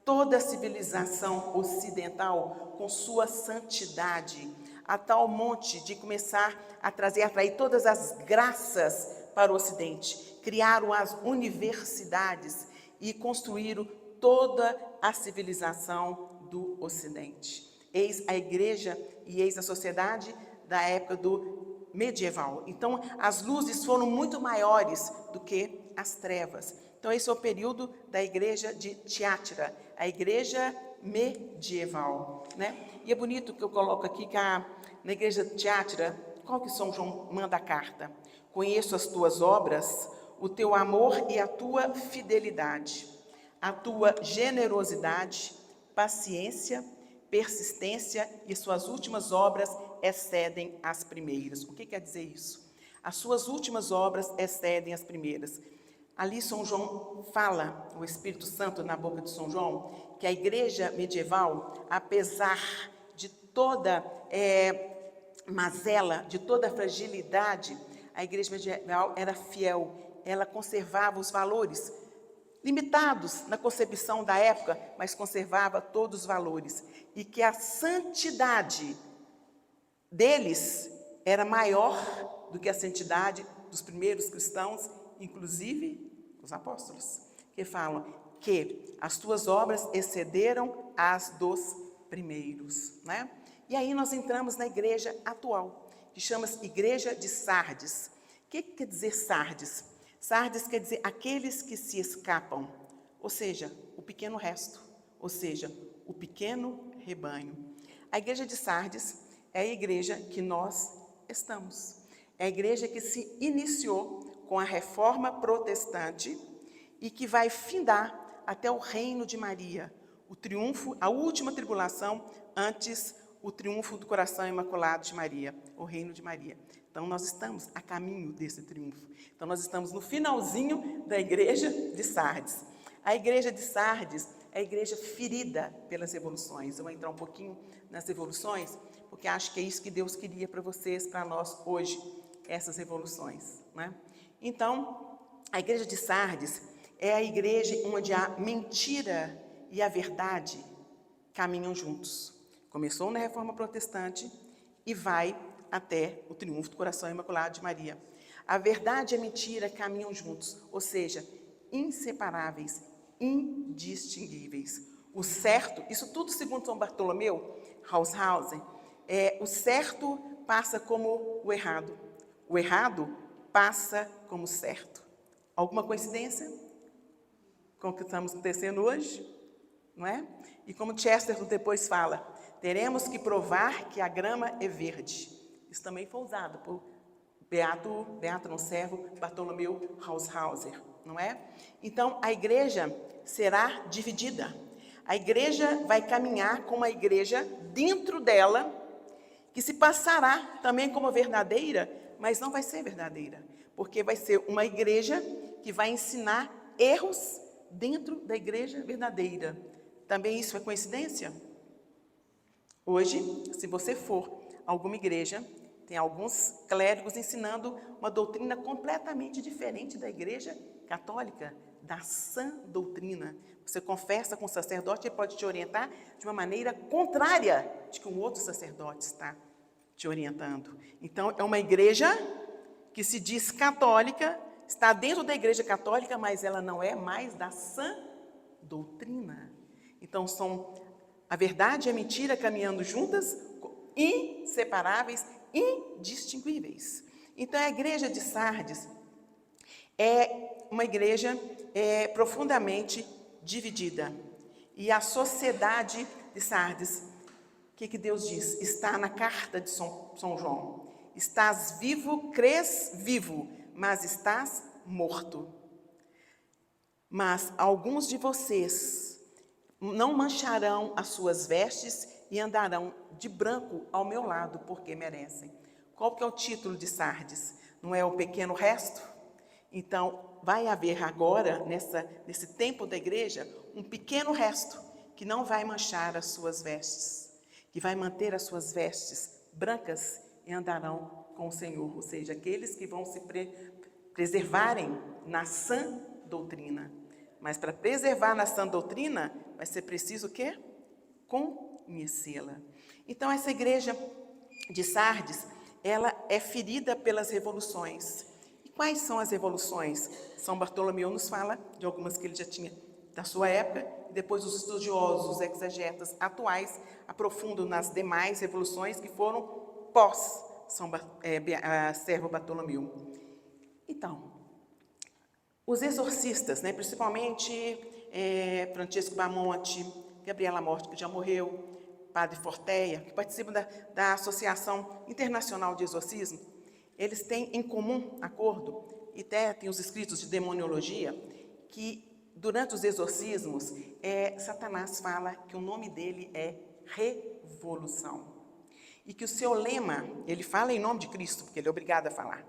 toda a civilização ocidental com sua santidade, a tal monte de começar a atrair todas as graças para o Ocidente. Criaram as universidades e construíram toda a civilização do Ocidente. Eis a igreja e eis a sociedade da época do medieval. Então, as luzes foram muito maiores do que as trevas. Então, esse é o período da igreja de Tiatira, a igreja medieval, né? E é bonito que eu coloco aqui que na igreja de Tiatira, qual que São João manda a carta? Conheço as tuas obras, o teu amor e a tua fidelidade, a tua generosidade, paciência, persistência, e suas últimas obras excedem as primeiras. O que quer dizer isso? As suas últimas obras excedem as primeiras. Ali São João fala, o Espírito Santo na boca de São João, que a igreja medieval, apesar de toda mazela, de toda fragilidade, a igreja medieval era fiel, ela conservava os valores, limitados na concepção da época, mas conservava todos os valores, e que a santidade deles era maior do que a santidade dos primeiros cristãos, inclusive os apóstolos, que falam que as tuas obras excederam as dos primeiros, né? E aí nós entramos na igreja atual, que chama-se Igreja de Sardes. O que quer dizer Sardes? Sardes quer dizer aqueles que se escapam, ou seja, o pequeno resto, ou seja, o pequeno rebanho. A igreja de Sardes é a igreja que nós estamos. É a igreja que se iniciou com a Reforma Protestante e que vai findar até o reino de Maria, o triunfo, a última tribulação antes o triunfo do coração imaculado de Maria, o reino de Maria. Então, nós estamos a caminho desse triunfo. Então, nós estamos no finalzinho da igreja de Sardes. A igreja de Sardes é a igreja ferida pelas revoluções. Eu vou entrar um pouquinho nas revoluções, porque acho que é isso que Deus queria para vocês, para nós hoje, essas revoluções, né? Então, a igreja de Sardes é a igreja onde a mentira e a verdade caminham juntos. Começou na Reforma Protestante e vai até o triunfo do coração imaculado de Maria. A verdade e a mentira caminham juntos, ou seja, inseparáveis, indistinguíveis. O certo, isso tudo segundo São Bartolomeu, Holshausen, o certo passa como o errado passa como certo. Alguma coincidência com o que estamos acontecendo hoje? Não é? E como Chesterton depois fala, teremos que provar que a grama é verde. Isso também foi usado por Beato não servo, Bartolomeu Holshausen, não é? Então, a igreja será dividida. A igreja vai caminhar com uma igreja dentro dela, que se passará também como verdadeira, mas não vai ser verdadeira, porque vai ser uma igreja que vai ensinar erros dentro da igreja verdadeira. Também isso é coincidência? Hoje, se você for a alguma igreja, tem alguns clérigos ensinando uma doutrina completamente diferente da igreja católica, da sã doutrina. Você confessa com o sacerdote, ele pode te orientar de uma maneira contrária de que um outro sacerdote está te orientando. Então, é uma igreja que se diz católica, está dentro da igreja católica, mas ela não é mais da sã doutrina. Então, são a verdade e a mentira caminhando juntas, inseparáveis, indistinguíveis. Então, a igreja de Sardes é uma igreja profundamente dividida. E a sociedade de Sardes, o que Deus diz? Está na carta de São João. Estás vivo, crês vivo, mas estás morto. Mas alguns de vocês não mancharão as suas vestes e andarão de branco ao meu lado, porque merecem. Qual que é o título de Sardes? Não é o pequeno resto? Então, vai haver agora, nesse tempo da igreja, um pequeno resto que não vai manchar as suas vestes, que vai manter as suas vestes brancas e andarão com o Senhor, ou seja, aqueles que vão se preservarem na sã doutrina. Mas para preservar na sã doutrina, vai ser preciso o quê? Conhecê-la. Então, essa igreja de Sardes, ela é ferida pelas revoluções. E quais são as revoluções? São Bartolomeu nos fala de algumas que ele já tinha da sua época, e depois os estudiosos, os exegetas atuais aprofundam nas demais revoluções que foram pós servo Bartolomeu. Então, os exorcistas, né, principalmente Francisco Bamonte, Gabriela Morte, que já morreu, Padre Forteia, que participam da Associação Internacional de Exorcismo, eles têm em comum acordo, e até tem os escritos de demoniologia, que durante os exorcismos, Satanás fala que o nome dele é revolução. E que o seu lema, ele fala em nome de Cristo, porque ele é obrigado a falar,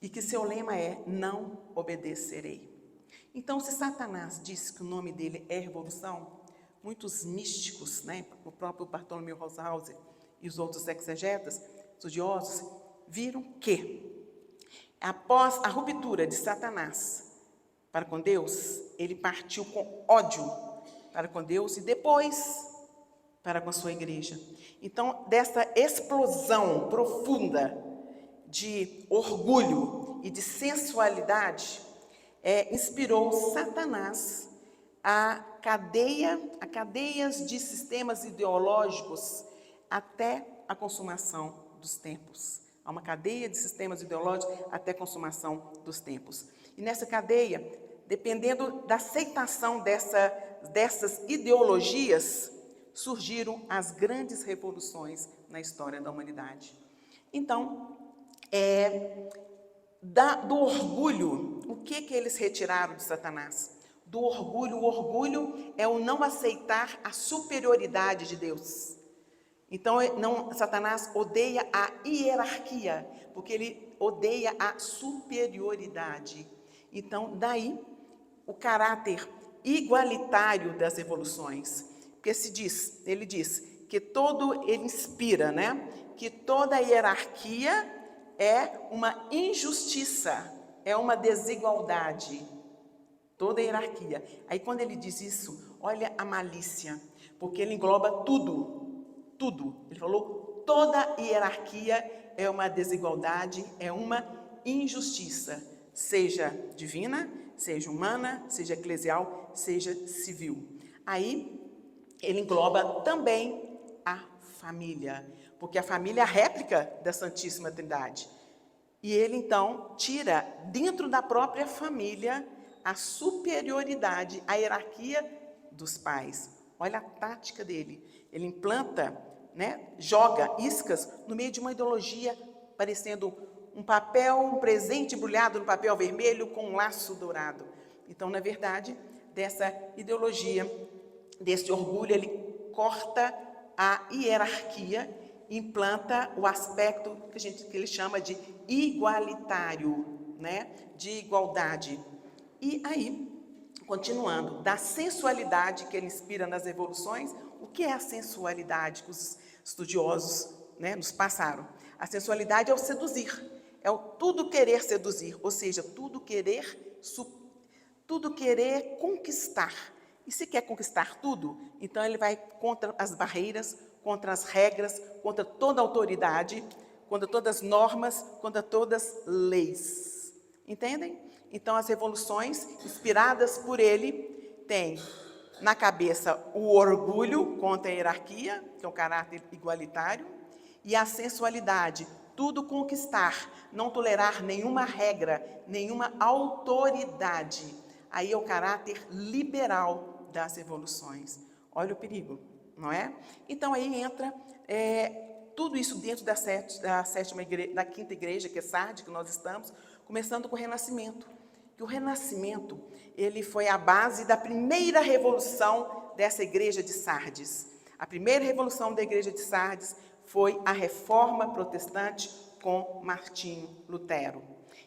e que seu lema é: não obedecerei. Então, se Satanás disse que o nome dele é revolução, muitos místicos, né, o próprio Bartolomeu Holshausen e os outros exegetas, estudiosos, viram que, após a ruptura de Satanás para com Deus, ele partiu com ódio para com Deus e depois para com a sua igreja. Então, dessa explosão profunda de orgulho e de sensualidade, inspirou Satanás a cadeias de sistemas ideológicos até a consumação dos tempos. Há uma cadeia de sistemas ideológicos até a consumação dos tempos. E nessa cadeia, dependendo da aceitação dessas ideologias, surgiram as grandes revoluções na história da humanidade. Então, do orgulho, o que eles retiraram de Satanás? do orgulho. O orgulho é o não aceitar a superioridade de Deus. Então, Satanás odeia a hierarquia, porque ele odeia a superioridade. Então, daí o caráter igualitário das evoluções. Porque ele diz que ele inspira, né? Que toda hierarquia é uma injustiça, é uma desigualdade. Toda hierarquia. Aí quando ele diz isso, olha a malícia, porque ele engloba tudo. Tudo. Ele falou, toda hierarquia é uma desigualdade, é uma injustiça, seja divina, seja humana, seja eclesial, seja civil. Aí ele engloba também a família, porque a família é a réplica da Santíssima Trindade. E ele então tira dentro da própria família a superioridade, a hierarquia dos pais. Olha a tática dele. Ele implanta, né, joga iscas no meio de uma ideologia parecendo um presente embrulhado no papel vermelho com um laço dourado. Então, na verdade, dessa ideologia, desse orgulho, ele corta a hierarquia, implanta o aspecto que ele chama de igualitário, né, de igualdade. E aí, continuando, da sensualidade que ele inspira nas evoluções. O que é a sensualidade que os estudiosos, né, nos passaram? A sensualidade é o seduzir, é o tudo querer seduzir, ou seja, tudo querer conquistar. E se quer conquistar tudo, então ele vai contra as barreiras, contra as regras, contra toda a autoridade, contra todas as normas, contra todas as leis. Entendem? Então, as revoluções inspiradas por ele têm na cabeça o orgulho contra a hierarquia, que é o caráter igualitário, e a sensualidade, tudo conquistar, não tolerar nenhuma regra, nenhuma autoridade. Aí é o caráter liberal das revoluções. Olha o perigo, não é? Então, aí entra tudo isso dentro da quinta igreja, que é Sardes, que nós estamos, começando com o Renascimento. Que o Renascimento, ele foi a base da primeira revolução dessa igreja de Sardes. A primeira revolução da igreja de Sardes foi a Reforma Protestante com Martinho Lutero.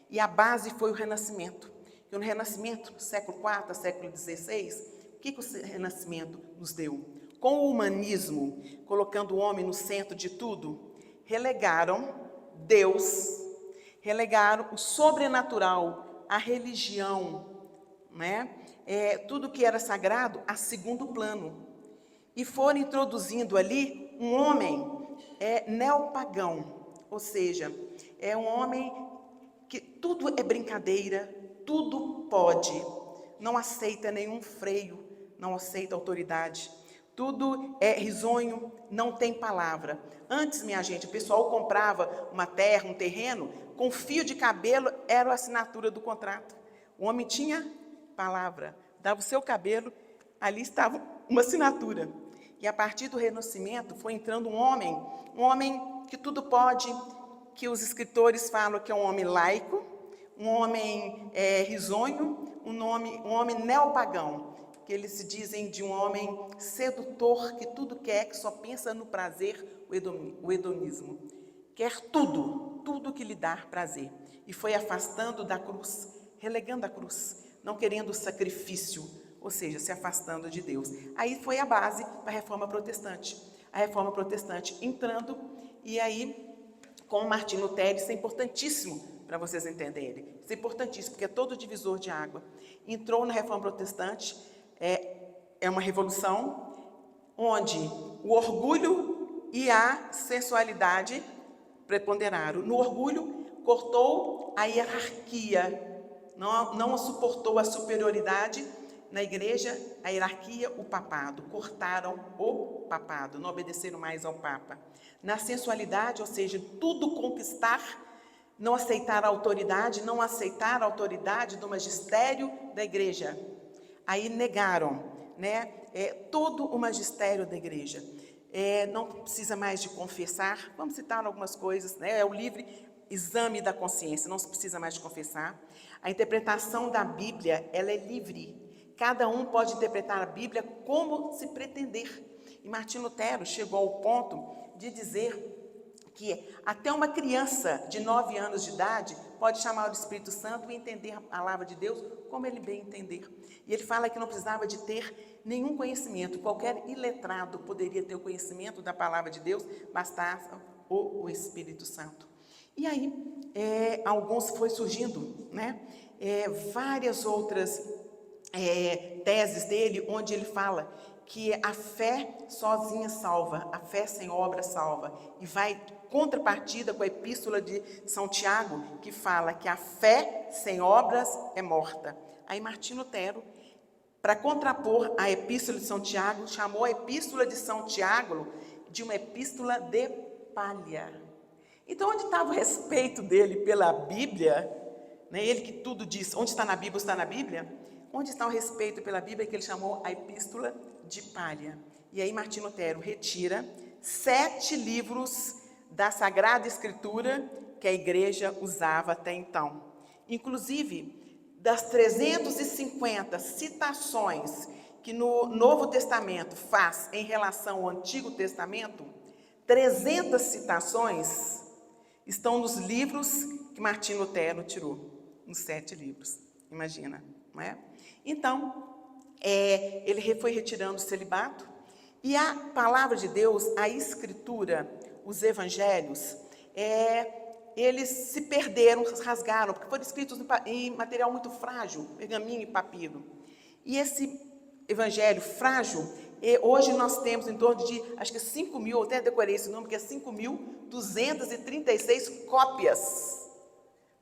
E a base foi o Renascimento. Que no Renascimento, século IV, século XVI, o que o Renascimento nos deu? Com o humanismo, colocando o homem no centro de tudo, relegaram Deus, relegaram o sobrenatural, a religião, né? Tudo que era sagrado a segundo plano. E foram introduzindo ali um homem neopagão, ou seja, é um homem que tudo é brincadeira, tudo pode, não aceita nenhum freio, não aceita autoridade, tudo é risonho, não tem palavra. Antes, minha gente, o pessoal comprava uma terra, um terreno, com fio de cabelo era a assinatura do contrato. O homem tinha palavra, dava o seu cabelo, ali estava uma assinatura. E a partir do Renascimento foi entrando um homem que tudo pode, que os escritores falam que é um homem laico, um homem risonho, um homem neopagão, que eles se dizem de um homem sedutor, que tudo quer, que só pensa no prazer, o hedonismo. Quer tudo que lhe dá prazer. E foi afastando da cruz, relegando a cruz, não querendo sacrifício, ou seja, se afastando de Deus. Aí foi a base para a Reforma Protestante. A Reforma Protestante entrando, e aí, com Martinho Lutero, isso é importantíssimo para vocês entenderem. Isso é importantíssimo, porque é todo divisor de água. Entrou na Reforma Protestante, é uma revolução onde o orgulho e a sensualidade preponderaram. No orgulho, cortou a hierarquia, não suportou a superioridade na igreja, a hierarquia, o papado. Cortaram o papado, não obedeceram mais ao Papa. Na sensualidade, ou seja, tudo conquistar, não aceitar a autoridade, não aceitar a autoridade do magistério da igreja. Aí negaram, né, todo o magistério da igreja. Não precisa mais de confessar, vamos citar algumas coisas, né, é o livre exame da consciência, não se precisa mais de confessar. A interpretação da Bíblia, ela é livre. cada um pode interpretar a Bíblia como se pretender. E Martim Lutero chegou ao ponto de dizer que até uma criança de 9 anos de idade pode chamar o Espírito Santo e entender a palavra de Deus como ele bem entender. E ele fala que não precisava de ter nenhum conhecimento, qualquer iletrado poderia ter o conhecimento da palavra de Deus, bastasse o Espírito Santo. E aí, alguns foi surgindo, né? Várias outras teses dele, onde ele fala que a fé sozinha salva, a fé sem obra salva, e vai contrapartida com a epístola de São Tiago, que fala que a fé sem obras é morta. Aí Martim Lutero, para contrapor a epístola de São Tiago, chamou a epístola de São Tiago de uma epístola de palha. Então, onde estava o respeito dele pela Bíblia, né? Ele que tudo diz, onde está na Bíblia, está na Bíblia? Onde está o respeito pela Bíblia que ele chamou a epístola de palha? E aí Martim Lutero retira 7 livros da Sagrada Escritura que a igreja usava até então. Inclusive, das 350 citações que no Novo Testamento faz em relação ao Antigo Testamento, 300 citações estão nos livros que Martim Lutero tirou, nos 7 livros. Imagina, não é? Então, ele foi retirando o celibato, e a palavra de Deus, a Escritura, os Evangelhos, eles se perderam, se rasgaram, porque foram escritos em material muito frágil, pergaminho e papiro. E esse Evangelho frágil, hoje nós temos em torno de, acho que 5.000, eu até decorei esse número, que é 5.236 cópias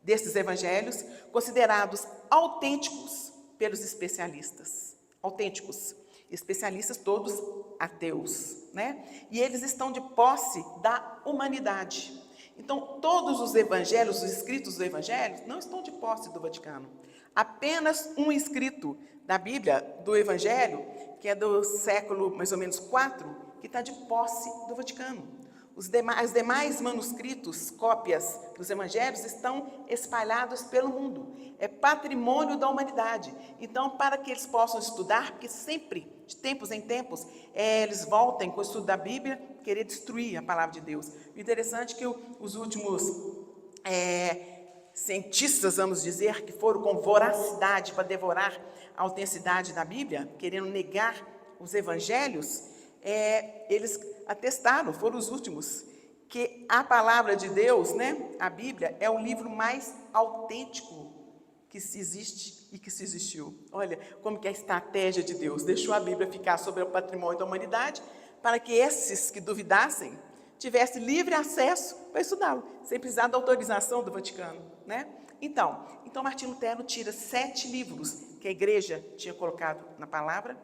desses Evangelhos, considerados autênticos pelos especialistas. Autênticos. Especialistas todos ateus, né? E eles estão de posse da humanidade. Então, todos os evangelhos, os escritos dos evangelhos, não estão de posse do Vaticano. Apenas um escrito da Bíblia, do Evangelho, que é do século mais ou menos 4, que está de posse do Vaticano. Os demais manuscritos, cópias dos evangelhos, estão espalhados pelo mundo. É patrimônio da humanidade. Então, para que eles possam estudar, porque sempre, de tempos em tempos, eles voltem com o estudo da Bíblia, querer destruir a palavra de Deus. O interessante é que os últimos cientistas, vamos dizer, que foram com voracidade para devorar a autenticidade da Bíblia, querendo negar os evangelhos, eles atestaram, foram os últimos, que a palavra de Deus, né, a Bíblia, é o livro mais autêntico que se existe e que se existiu. Olha como que é a estratégia de Deus deixou a Bíblia ficar sobre o patrimônio da humanidade, para que esses que duvidassem tivessem livre acesso para estudá-lo, sem precisar da autorização do Vaticano, né? Então Martim Lutero tira 7 livros que a igreja tinha colocado na palavra,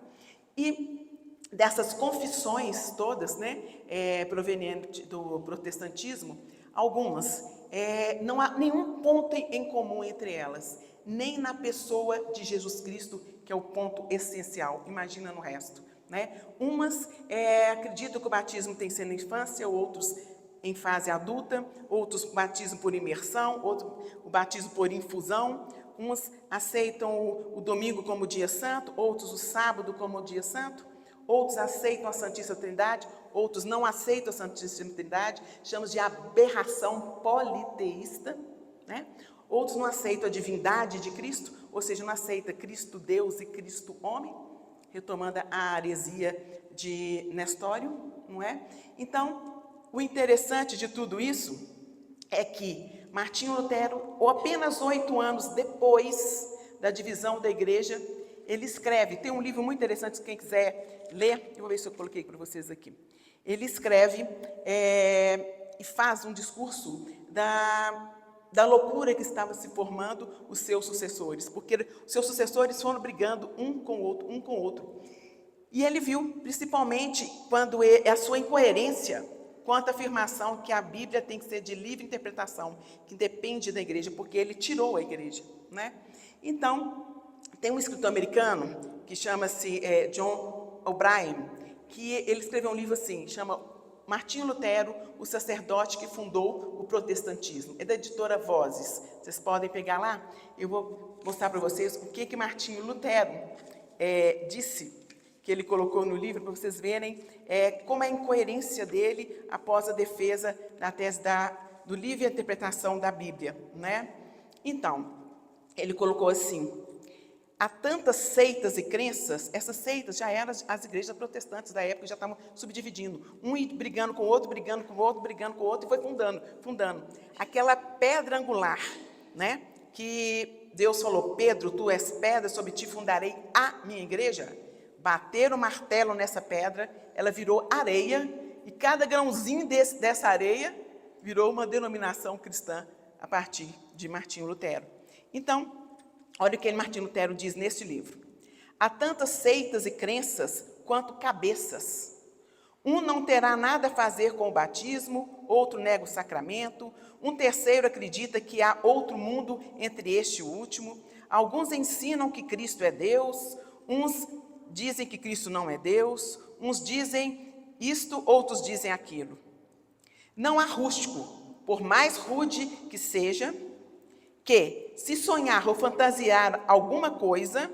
e dessas confissões todas, né, provenientes do protestantismo, algumas, não há nenhum ponto em comum entre elas, nem na pessoa de Jesus Cristo, que é o ponto essencial, imagina no resto, né? Umas acreditam que o batismo tem que ser na infância, outros em fase adulta, outros o batismo por imersão, outros o batismo por infusão, uns aceitam o domingo como dia santo, outros o sábado como dia santo, outros aceitam a Santíssima Trindade, outros não aceitam a Santíssima Trindade, chamamos de aberração politeísta, né? Outros não aceitam a divindade de Cristo, ou seja, não aceita Cristo Deus e Cristo homem, retomando a heresia de Nestório, não é? Então, o interessante de tudo isso é que Martinho Lutero, ou apenas 8 anos depois da divisão da igreja, ele escreve, tem um livro muito interessante, quem quiser ler, eu vou ver se eu coloquei para vocês aqui. Ele escreve e faz um discurso da loucura que estava se formando os seus sucessores, porque os seus sucessores foram brigando um com o outro. E ele viu, principalmente, quando a sua incoerência quanto à afirmação que a Bíblia tem que ser de livre interpretação, que depende da igreja, porque ele tirou a igreja, né? Então, tem um escritor americano que chama-se John O'Brien, que ele escreveu um livro assim, chama Martinho Lutero, o sacerdote que fundou o protestantismo. É da editora Vozes. Vocês podem pegar lá, eu vou mostrar para vocês o que Martinho Lutero disse, que ele colocou no livro, para vocês verem como a incoerência dele após a defesa da tese do livre interpretação da Bíblia, né? Então, ele colocou assim: há tantas seitas e crenças, essas seitas já eram as igrejas protestantes da época, já estavam subdividindo, um brigando com o outro, brigando com o outro, brigando com o outro, e foi fundando. Aquela pedra angular, né, que Deus falou: Pedro, tu és pedra, sobre ti fundarei a minha igreja. Bateram o martelo nessa pedra, ela virou areia, e cada grãozinho dessa areia virou uma denominação cristã a partir de Martinho Lutero. Então, olha o que Martinho Lutero diz neste livro: há tantas seitas e crenças quanto cabeças. Um não terá nada a fazer com o batismo, outro nega o sacramento, um terceiro acredita que há outro mundo entre este e o último. Alguns ensinam que Cristo é Deus, uns dizem que Cristo não é Deus, uns dizem isto, outros dizem aquilo. Não há rústico, por mais rude que seja, que, se sonhar ou fantasiar alguma coisa,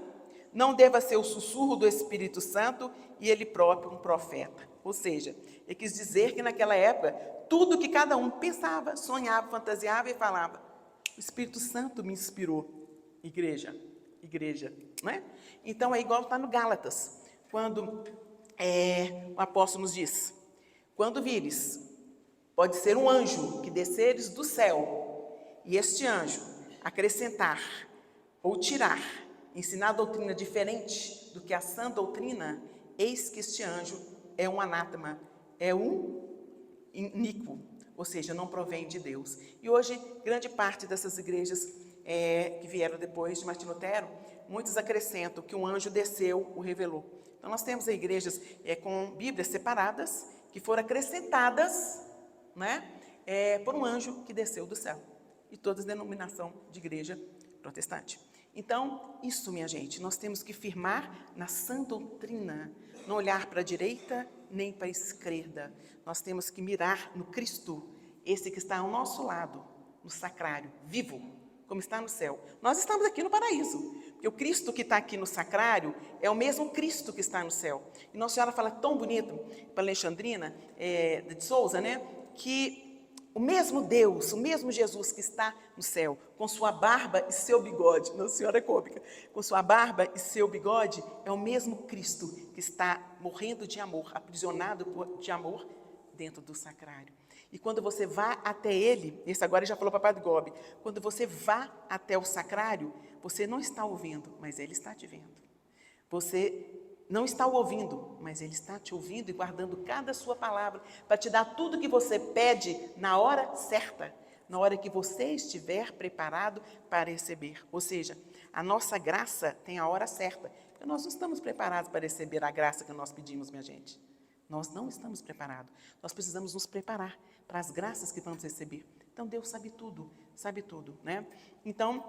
não deva ser o sussurro do Espírito Santo e ele próprio um profeta. Ou seja, ele quis dizer que naquela época, tudo que cada um pensava, sonhava, fantasiava e falava, o Espírito Santo me inspirou. Igreja, não é? Então é igual está no Gálatas, quando o apóstolo nos diz: quando vires, pode ser um anjo que desceres do céu, e este anjo acrescentar ou tirar, ensinar doutrina diferente do que a sã doutrina, eis que este anjo é um anátema, é um iníquo, ou seja, não provém de Deus. E hoje, grande parte dessas igrejas que vieram depois de Martinho Lutero, muitos acrescentam que um anjo desceu, o revelou. Então, nós temos igrejas com Bíblias separadas, que foram acrescentadas, né, por um anjo que desceu do céu. E todas denominação de igreja protestante. Então, isso, minha gente, nós temos que firmar na sã doutrina, não olhar para a direita nem para a esquerda. Nós temos que mirar no Cristo, esse que está ao nosso lado, no sacrário, vivo, como está no céu. Nós estamos aqui no paraíso, porque o Cristo que está aqui no sacrário é o mesmo Cristo que está no céu. E Nossa Senhora fala tão bonito para Alexandrina de Souza, né, que o mesmo Deus, o mesmo Jesus que está no céu, com sua barba e seu bigode, Nossa Senhora é cômica, com sua barba e seu bigode, é o mesmo Cristo que está morrendo de amor, aprisionado de amor dentro do sacrário. E quando você vá até ele, esse agora ele já falou para o Padre Gobi, quando você vá até o sacrário, você não está ouvindo, mas ele está te vendo. Você não está o ouvindo, mas ele está te ouvindo e guardando cada sua palavra para te dar tudo que você pede na hora certa, na hora que você estiver preparado para receber. Ou seja, a nossa graça tem a hora certa, porque nós não estamos preparados para receber a graça que nós pedimos, minha gente. Nós não estamos preparados. Nós precisamos nos preparar para as graças que vamos receber. Então, Deus sabe tudo, né? Então,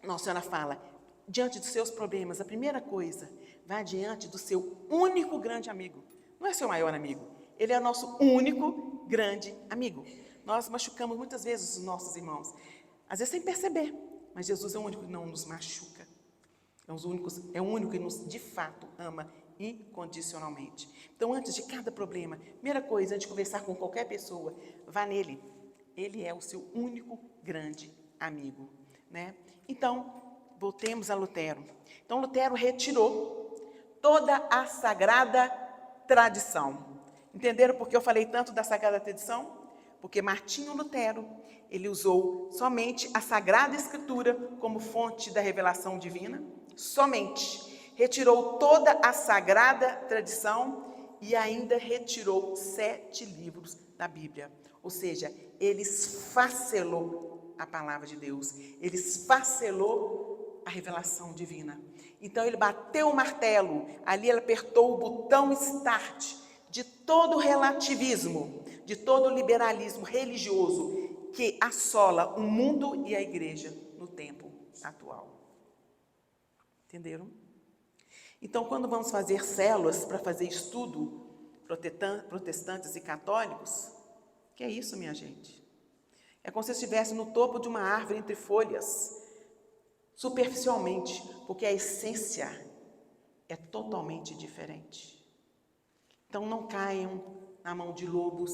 Nossa Senhora fala, diante dos seus problemas, a primeira coisa, vá diante do seu único grande amigo. Não é seu maior amigo, ele é nosso único grande amigo. Nós machucamos muitas vezes os nossos irmãos, às vezes sem perceber, mas Jesus é o único que não nos machuca. É o único que nos, de fato, ama incondicionalmente. Então, antes de cada problema, primeira coisa, antes de conversar com qualquer pessoa, vá nele. Ele é o seu único grande amigo, né? Então, voltemos a Lutero. Então, Lutero retirou toda a sagrada tradição. Entenderam por que eu falei tanto da sagrada tradição? Porque Martinho Lutero, ele usou somente a Sagrada Escritura como fonte da revelação divina, somente. Retirou toda a sagrada tradição e ainda retirou 7 livros da Bíblia. Ou seja, ele esfacelou a palavra de Deus, ele esfacelou a revelação divina. Então ele bateu o martelo, ali ele apertou o botão start de todo o relativismo, de todo o liberalismo religioso que assola o mundo e a igreja no tempo atual. Entenderam? Então, quando vamos fazer células para fazer estudo, protestantes e católicos, que é isso, minha gente? É como se estivesse no topo de uma árvore entre folhas, superficialmente, porque a essência é totalmente diferente. Então não caiam na mão de lobos,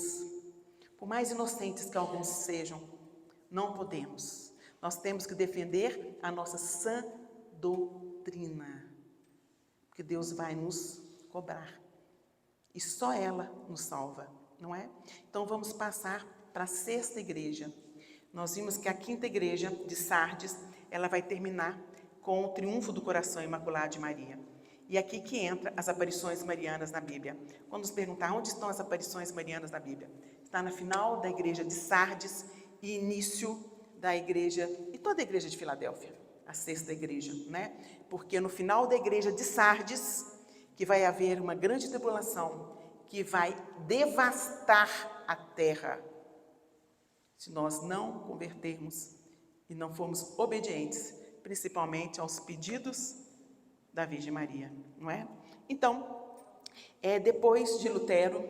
por mais inocentes que alguns sejam, não podemos. Nós temos que defender a nossa sã doutrina, porque Deus vai nos cobrar. E só ela nos salva, não é? Então vamos passar para a sexta igreja. Nós vimos que a quinta igreja de Sardes, ela vai terminar com o triunfo do coração imaculado de Maria. E aqui que entra as aparições marianas na Bíblia. Quando nos perguntar onde estão as aparições marianas na Bíblia, está na final da igreja de Sardes e início da igreja, e toda a igreja de Filadélfia, a sexta igreja, né? Porque no final da igreja de Sardes, que vai haver uma grande tribulação, que vai devastar a terra, se nós não convertermos e não formos obedientes, principalmente aos pedidos da Virgem Maria, não é? Então, depois de Lutero,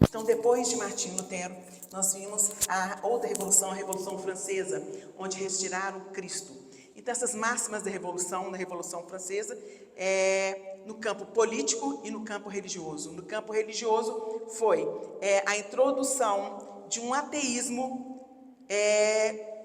Então, depois de Martinho Lutero, nós vimos a outra revolução, a Revolução Francesa, onde retiraram Cristo. Então, essas máximas da Revolução Francesa, no campo político e no campo religioso. No campo religioso foi a introdução de um ateísmo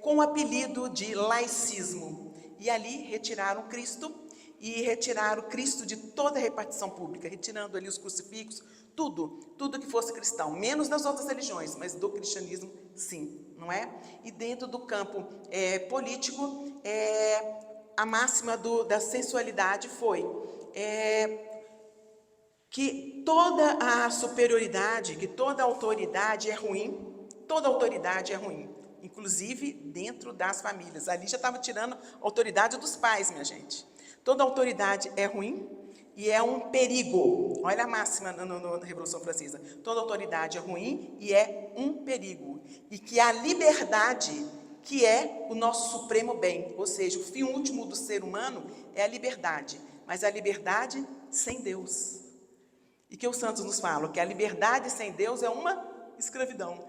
com o apelido de laicismo. E ali retiraram Cristo e retiraram Cristo de toda a repartição pública, retirando ali os crucifixos, tudo que fosse cristão, menos das outras religiões, mas do cristianismo sim, não é? E dentro do campo político, a máxima da sensualidade foi que toda a superioridade, que toda autoridade é ruim, inclusive dentro das famílias. Ali já estava tirando a autoridade dos pais, minha gente. Toda autoridade é ruim e é um perigo. Olha a máxima na Revolução Francesa. Toda autoridade é ruim e é um perigo. E que a liberdade, que é o nosso supremo bem, ou seja, o fim último do ser humano é a liberdade, mas a liberdade sem Deus. E que os santos nos falam que a liberdade sem Deus é uma escravidão.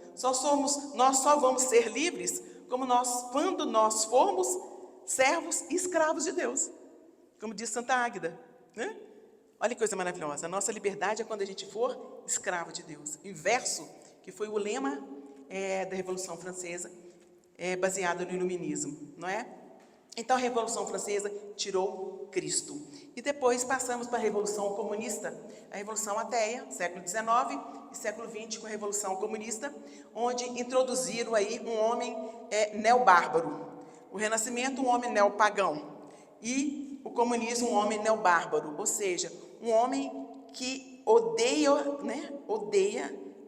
Nós só vamos ser livres quando nós formos servos e escravos de Deus. Como diz Santa Águeda, né? Olha que coisa maravilhosa. A nossa liberdade é quando a gente for escravo de Deus. Inverso, que foi o lema da Revolução Francesa, baseado no iluminismo, não é? Então a Revolução Francesa tirou Cristo. E depois passamos para a Revolução Comunista, a Revolução Ateia, século XIX e século XX com a Revolução Comunista, onde introduziram aí um homem neobárbaro. O Renascimento, um homem neopagão. E o comunismo, um homem neobárbaro, ou seja, um homem que odeia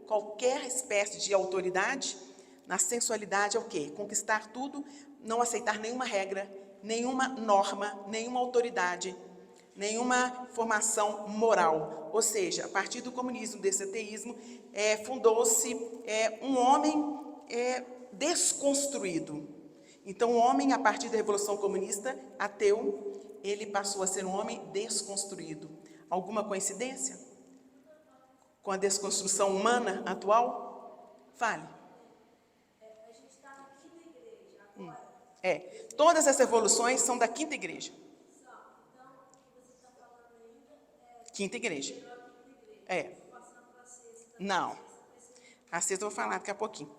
qualquer espécie de autoridade. Na sensualidade é o quê? Conquistar tudo, não aceitar nenhuma regra, nenhuma norma, nenhuma autoridade, nenhuma formação moral. Ou seja, a partir do comunismo, desse ateísmo, fundou-se um homem desconstruído. Então, o homem, a partir da Revolução Comunista, ateu, ele passou a ser um homem desconstruído. Alguma coincidência com a desconstrução humana atual? Fale. A gente está na quinta igreja agora. Todas essas revoluções são da quinta igreja. Então, o que você está falando ainda Quinta igreja. passando para a sexta. Não. A sexta eu vou falar daqui a pouquinho.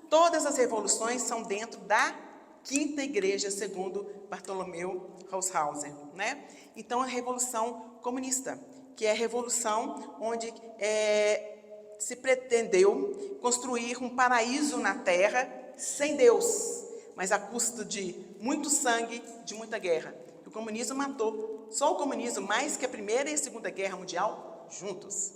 Todas as revoluções são dentro da quinta igreja, segundo Bartolomeu Holshauser, né? Então, a Revolução Comunista, que é a revolução onde se pretendeu construir um paraíso na Terra sem Deus, mas a custo de muito sangue, de muita guerra. O comunismo matou, só o comunismo, mais que a Primeira e a Segunda Guerra Mundial, juntas.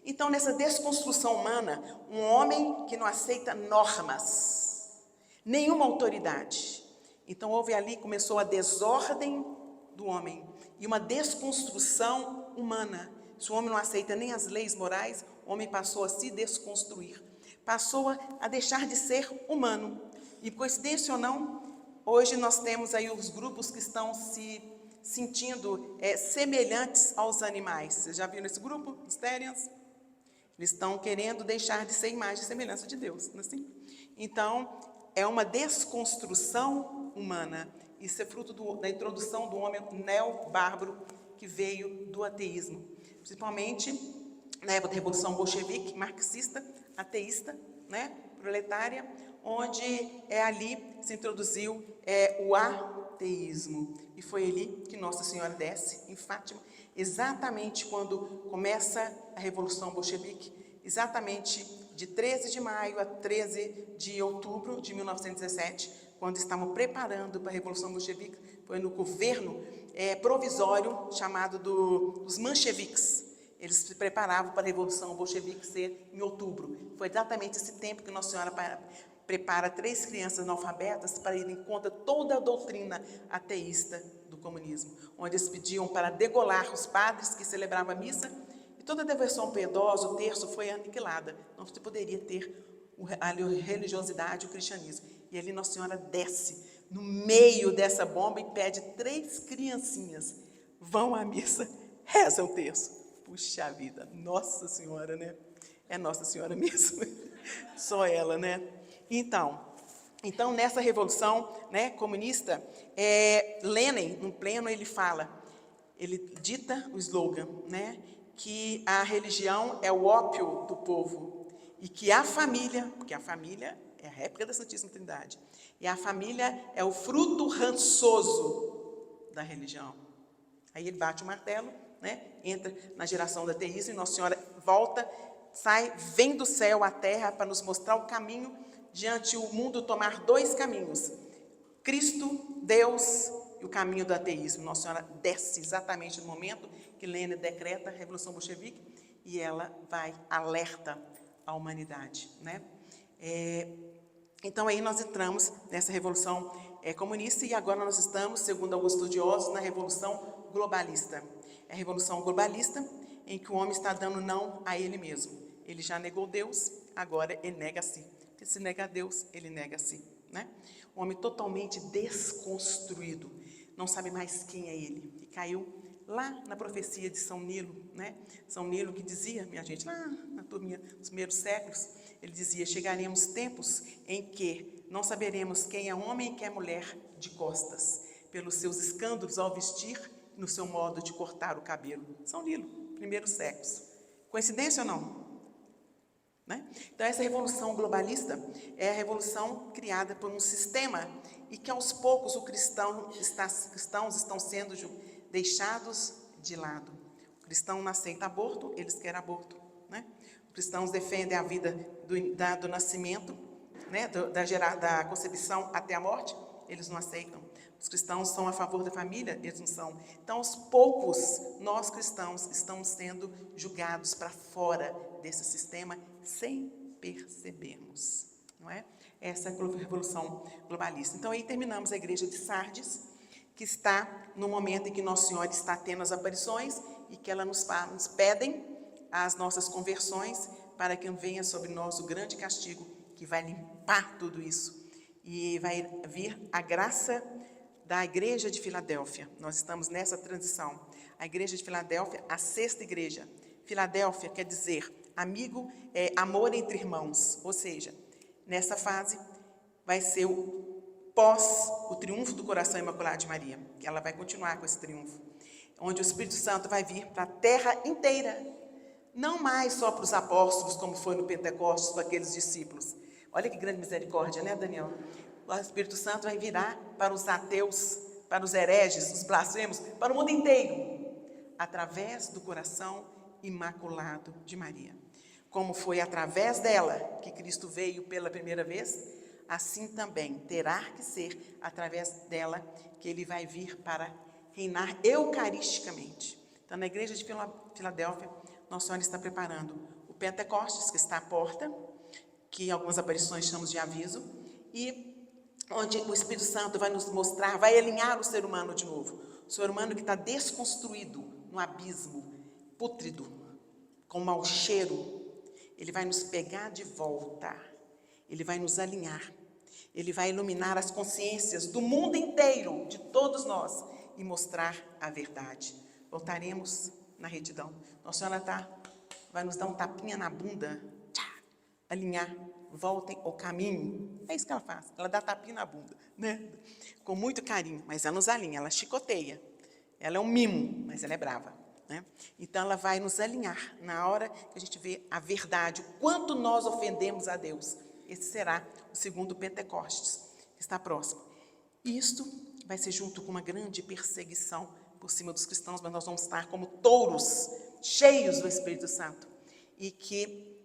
Então, nessa desconstrução humana, um homem que não aceita normas, nenhuma autoridade. Então, começou a desordem do homem e uma desconstrução humana. Se o homem não aceita nem as leis morais, o homem passou a se desconstruir. Passou a deixar de ser humano. E, coincidência ou não, hoje nós temos aí os grupos que estão se sentindo semelhantes aos animais. Vocês já viram esse grupo? Os Therians? Eles estão querendo deixar de ser imagem e semelhança de Deus. Não é assim? Então, é uma desconstrução humana Isso é fruto da introdução do homem neo-bárbaro que veio do ateísmo, principalmente na época da Revolução Bolchevique, marxista, ateísta, né, proletária, onde ali se introduziu o ateísmo. E foi ali que Nossa Senhora desce, em Fátima, exatamente quando começa a Revolução Bolchevique, exatamente de 13 de maio a 13 de outubro de 1917, quando estavam preparando para a Revolução Bolchevique, foi no governo provisório chamado dos mancheviques. Eles se preparavam para a Revolução Bolchevique ser em outubro. Foi exatamente esse tempo que Nossa Senhora prepara 3 crianças analfabetas para irem contra toda a doutrina ateísta do comunismo, onde eles pediam para degolar os padres que celebravam a missa, e toda a devoção piedosa, o terço, foi aniquilada. Não se poderia ter a religiosidade, o cristianismo. E ali Nossa Senhora desce no meio dessa bomba e pede 3 criancinhas, vão à missa, rezam o terço. Puxa vida, Nossa Senhora, né? É Nossa Senhora mesmo, só ela, né? Então nessa revolução, né, comunista, Lenin, no pleno, ele dita o slogan, né, que a religião é o ópio do povo e que a família, porque a família é a réplica da Santíssima Trindade, e a família é o fruto rançoso da religião. Aí ele bate o martelo, né, entra na geração do ateísmo e Nossa Senhora volta, vem do céu à terra para nos mostrar o caminho diante o mundo tomar 2 caminhos, Cristo, Deus e o caminho do ateísmo. Nossa Senhora desce exatamente no momento que Lenin decreta a Revolução Bolchevique e ela alerta a humanidade, né? Então aí nós entramos nessa Revolução comunista e agora nós estamos, segundo alguns estudiosos, na Revolução Globalista. É a Revolução Globalista em que o homem está dando não a ele mesmo. Ele já negou Deus, agora ele nega a si. Porque se nega a Deus, ele nega a si, né? Um homem totalmente desconstruído, não sabe mais quem é ele. E caiu lá na profecia de São Nilo, né? São Nilo que dizia, minha gente, lá na turminha dos primeiros séculos, ele dizia, chegaremos tempos em que não saberemos quem é homem e quem é mulher de costas, pelos seus escândalos ao vestir, no seu modo de cortar o cabelo. São Nilo, primeiros séculos. Coincidência ou não? Né? Então, essa revolução globalista é a revolução criada por um sistema e que, aos poucos, os cristãos estão sendo deixados de lado. O cristão não aceita aborto, eles querem aborto. Né? Os cristãos defendem a vida do nascimento, né? da concepção até a morte, eles não aceitam. Os cristãos são a favor da família, eles não são. Então, aos poucos, nós cristãos estamos sendo julgados para fora desse sistema sem percebermos, não é? Essa é a revolução globalista. Então, aí terminamos a igreja de Sardes, que está no momento em que Nossa Senhora está tendo as aparições e que ela nos pedem as nossas conversões para que venha sobre nós o grande castigo que vai limpar tudo isso. E vai vir a graça da igreja de Filadélfia. Nós estamos nessa transição. A igreja de Filadélfia, a 6ª igreja. Filadélfia quer dizer amigo, amor entre irmãos. Ou seja, nessa fase vai ser o triunfo do coração imaculado de Maria. Que ela vai continuar com esse triunfo. Onde o Espírito Santo vai vir para a terra inteira. Não mais só para os apóstolos, como foi no Pentecostes, para aqueles discípulos. Olha que grande misericórdia, né, Daniel? O Espírito Santo vai virar para os ateus, para os hereges, os blasfemos, para o mundo inteiro, através do coração imaculado de Maria. Como foi através dela que Cristo veio pela primeira vez, assim também terá que ser através dela que ele vai vir para reinar eucaristicamente. Então, na igreja de Filadélfia, Nossa Senhora está preparando o Pentecostes, que está à porta, que algumas aparições chamamos de aviso, e onde o Espírito Santo vai nos mostrar, vai alinhar o ser humano de novo. O ser humano que está desconstruído no abismo, pútrido, com mau cheiro, ele vai nos pegar de volta, ele vai nos alinhar, ele vai iluminar as consciências do mundo inteiro, de todos nós, e mostrar a verdade. Voltaremos na retidão. Nossa Senhora vai nos dar um tapinha na bunda, alinhar, voltem ao caminho. É isso que ela faz. Ela dá tapinha na bunda, né? Com muito carinho, mas ela nos alinha, ela chicoteia. Ela é um mimo, mas ela é brava, né? Então, ela vai nos alinhar na hora que a gente vê a verdade, o quanto nós ofendemos a Deus. Esse será o segundo Pentecostes, que está próximo. E isto vai ser junto com uma grande perseguição por cima dos cristãos, mas nós vamos estar como touros, cheios do Espírito Santo. E que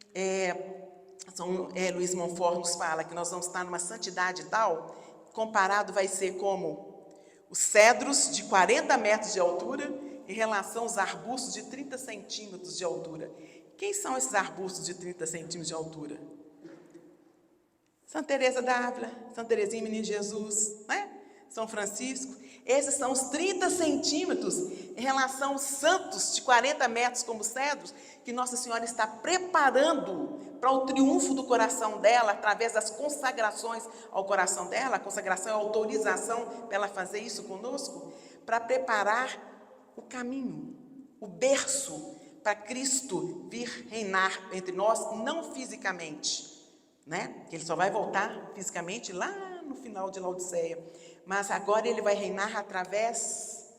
Luiz Montfort nos fala que nós vamos estar numa santidade tal, comparado vai ser como os cedros de 40 metros de altura em relação aos arbustos de 30 centímetros de altura. Quem são esses arbustos de 30 centímetros de altura? Santa Teresa d'Ávila, Santa Teresinha, Menino Jesus, né? São Francisco. Esses são os 30 centímetros em relação aos santos de 40 metros como cedros, que Nossa Senhora está preparando para o triunfo do coração dela, através das consagrações ao coração dela. A consagração é a autorização para ela fazer isso conosco, para preparar o caminho, o berço, para Cristo vir reinar entre nós, não fisicamente, né? Ele só vai voltar fisicamente lá no final de Laodiceia, mas agora ele vai reinar através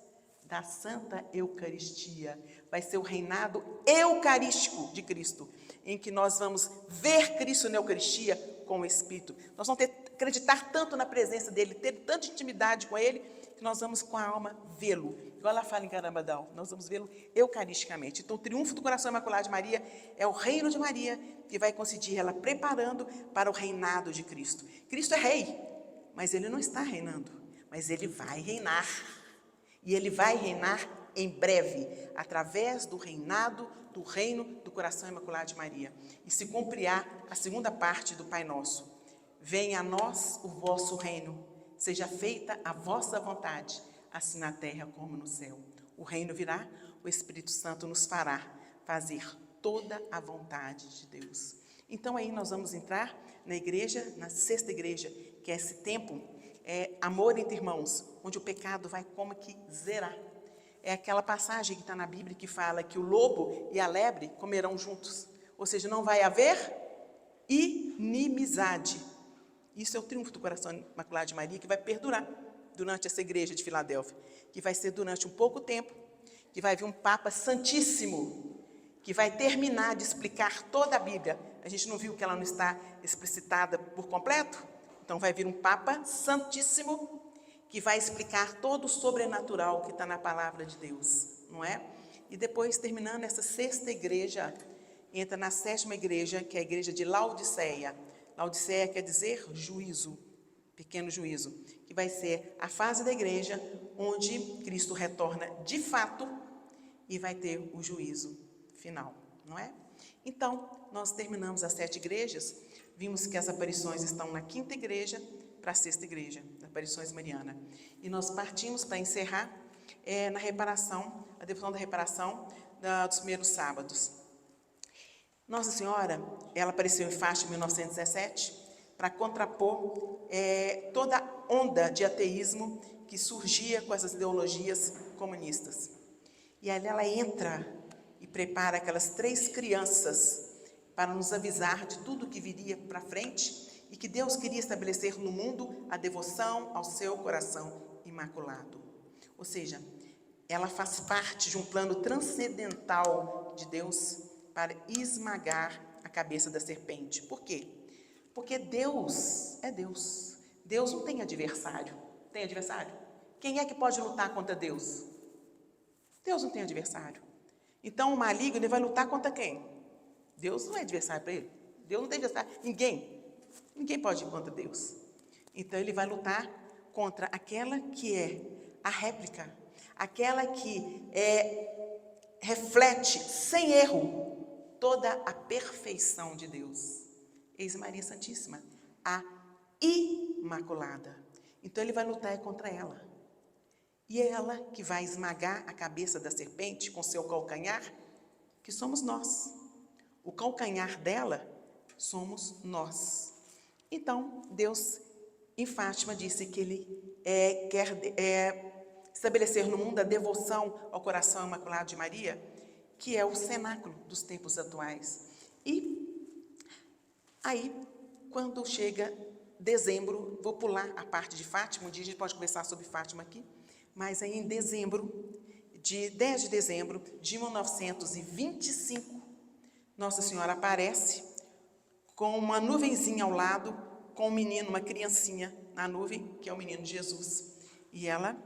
da Santa Eucaristia. Vai ser o reinado eucarístico de Cristo, em que nós vamos ver Cristo na Eucaristia com o Espírito. Nós vamos acreditar tanto na presença dele, ter tanta intimidade com ele, que nós vamos com a alma vê-lo. Igual ela fala em Carambadão, nós vamos vê-lo eucaristicamente. Então, o triunfo do coração imaculado de Maria é o reino de Maria, que vai coincidir ela preparando para o reinado de Cristo. Cristo é rei, mas ele não está reinando, mas ele vai reinar. E ele vai reinar em breve, através do reinado, do reino do coração imaculado de Maria. E se cumprirá a segunda parte do Pai Nosso. Venha a nós o vosso reino, seja feita a vossa vontade, assim na terra como no céu. O reino virá, o Espírito Santo nos fará fazer toda a vontade de Deus. Então aí nós vamos entrar na igreja, na sexta igreja, que é esse tempo, amor entre irmãos, onde o pecado vai como que zerar. É aquela passagem que está na Bíblia que fala que o lobo e a lebre comerão juntos. Ou seja, não vai haver inimizade. Isso é o triunfo do coração imaculado de Maria, que vai perdurar durante essa igreja de Filadélfia, que vai ser durante um pouco tempo, que vai vir um Papa Santíssimo, que vai terminar de explicar toda a Bíblia. A gente não viu que ela não está explicitada por completo? Então vai vir um Papa Santíssimo, que vai explicar todo o sobrenatural que está na palavra de Deus, não é? E depois, terminando essa sexta igreja, entra na sétima igreja, que é a igreja de Laodiceia. Laodiceia quer dizer juízo, pequeno juízo, que vai ser a fase da igreja onde Cristo retorna de fato e vai ter o juízo final, não é? Então, nós terminamos as 7 igrejas, vimos que as aparições estão na 5ª igreja para a 6ª igreja, aparições mariana. E nós partimos para encerrar na reparação, a devoção da reparação dos primeiros sábados. Nossa Senhora, ela apareceu em Fátima em 1917 para contrapor toda a onda de ateísmo que surgia com essas ideologias comunistas. E ali ela entra e prepara aquelas 3 crianças para nos avisar de tudo que viria para frente e que Deus queria estabelecer no mundo a devoção ao seu coração imaculado. Ou seja, ela faz parte de um plano transcendental de Deus para esmagar a cabeça da serpente. Por quê? Porque Deus é Deus. Deus não tem adversário. Tem adversário? Quem é que pode lutar contra Deus? Deus não tem adversário. Então o maligno ele vai lutar contra quem? Deus não é adversário para ele. Deus não tem adversário. Ninguém pode ir contra Deus. Então ele vai lutar contra aquela que é a réplica, aquela que reflete sem erro toda a perfeição de Deus. Eis Maria Santíssima, a Imaculada. Então ele vai lutar contra ela. E é ela que vai esmagar a cabeça da serpente com seu calcanhar, que somos nós. O calcanhar dela somos nós. Então, Deus, em Fátima, disse que Ele quer estabelecer no mundo a devoção ao coração imaculado de Maria, que é o cenáculo dos tempos atuais. E Aí, quando chega dezembro, vou pular a parte de Fátima, um dia a gente pode conversar sobre Fátima aqui, mas aí em dezembro, 10 de dezembro de 1925, Nossa Senhora aparece com uma nuvenzinha ao lado, com um menino, uma criancinha na nuvem, que é o menino Jesus. E ela,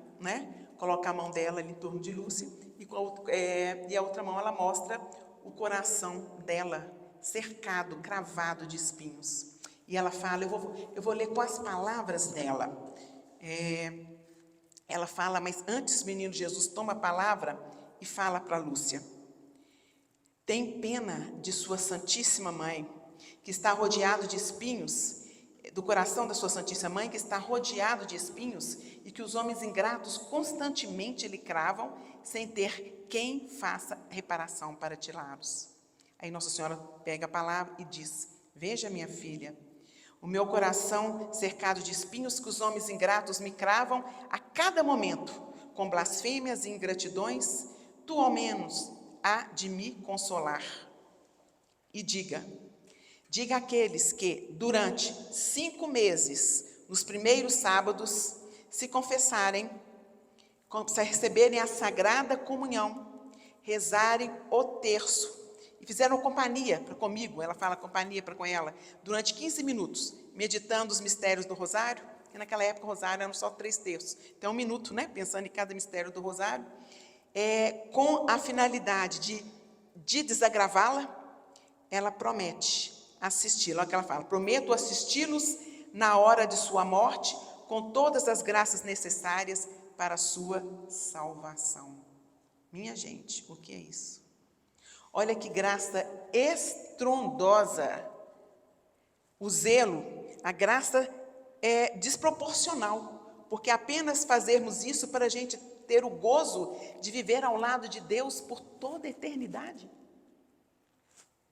coloca a mão dela ali em torno de Lúcia, e a outra mão ela mostra o coração dela, cercado, cravado de espinhos. E ela fala, eu vou ler com as palavras dela. Ela fala, mas antes o menino Jesus toma a palavra e fala para Lúcia: tem pena de sua Santíssima Mãe, que está rodeado de espinhos, do coração da sua Santíssima Mãe, que está rodeado de espinhos, e que os homens ingratos constantemente lhe cravam, sem ter quem faça reparação para tirá-los. Aí Nossa Senhora pega a palavra e diz: veja, minha filha, o meu coração cercado de espinhos que os homens ingratos me cravam a cada momento, com blasfêmias e ingratidões, tu ao menos há de me consolar. E diga àqueles que, durante 5 meses, nos primeiros sábados, se confessarem, se receberem a Sagrada Comunhão, rezarem o terço, e fizeram companhia comigo, ela fala companhia com ela, durante 15 minutos, meditando os mistérios do Rosário, que naquela época o Rosário eram só 3 terços, então 1 minuto, pensando em cada mistério do Rosário, com a finalidade de desagravá-la, ela promete assisti-lo. Olha o que ela fala: prometo assisti-los na hora de sua morte, com todas as graças necessárias para a sua salvação. Minha gente, o que é isso? Olha que graça estrondosa. O zelo, a graça é desproporcional, porque apenas fazermos isso para a gente ter o gozo de viver ao lado de Deus por toda a eternidade.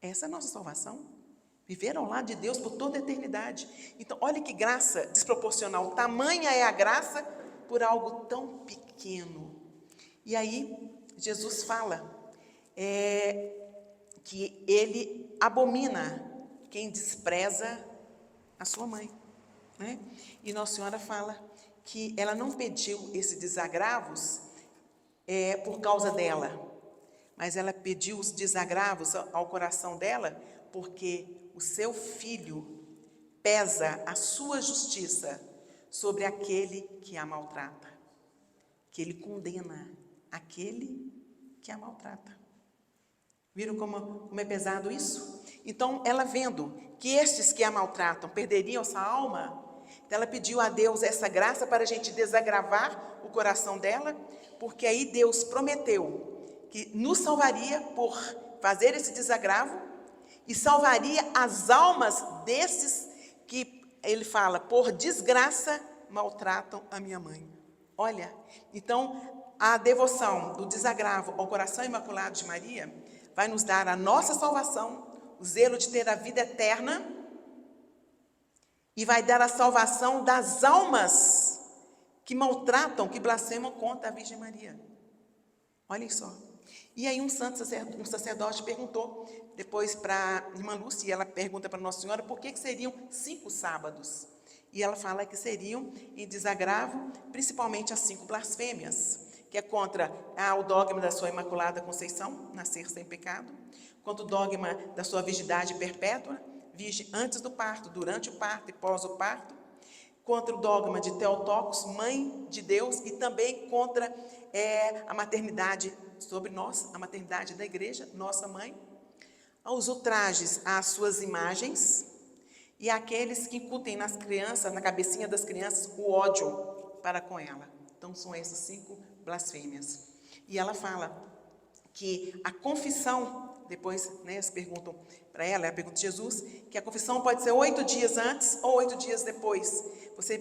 Essa é a nossa salvação. Viver ao lado de Deus por toda a eternidade. Então, olha que graça desproporcional. Tamanha é a graça por algo tão pequeno. E aí, Jesus fala que ele abomina quem despreza a sua mãe. E Nossa Senhora fala que ela não pediu esses desagravos por causa dela, mas ela pediu os desagravos ao coração dela porque o seu filho pesa a sua justiça sobre aquele que a maltrata, que ele condena aquele que a maltrata. Viram como é pesado isso? Então, ela vendo que estes que a maltratam perderiam sua alma, então ela pediu a Deus essa graça para a gente desagravar o coração dela, porque aí Deus prometeu que nos salvaria por fazer esse desagravo, e salvaria as almas desses que, ele fala, por desgraça maltratam a minha mãe. Olha, então a devoção do desagravo ao coração imaculado de Maria vai nos dar a nossa salvação, o zelo de ter a vida eterna, e vai dar a salvação das almas que maltratam, que blasfemam contra a Virgem Maria. Olhem só. E aí um sacerdote perguntou depois para a irmã Lúcia, e ela pergunta para Nossa Senhora por que seriam 5 sábados. E ela fala que seriam em desagravo, principalmente as 5 blasfêmias, que é contra o dogma da sua Imaculada Conceição, nascer sem pecado, contra o dogma da sua virgindade perpétua, virgem antes do parto, durante o parto e pós o parto, contra o dogma de Theotokos, mãe de Deus, e também contra a maternidade sobre nós, a maternidade da igreja, nossa mãe, aos ultrajes às suas imagens e àqueles que incutem nas crianças, na cabecinha das crianças, o ódio para com ela. Então, são essas 5 blasfêmias. E ela fala que a confissão, depois, eles perguntam para ela pergunta de Jesus, que a confissão pode ser 8 dias antes ou 8 dias depois. Você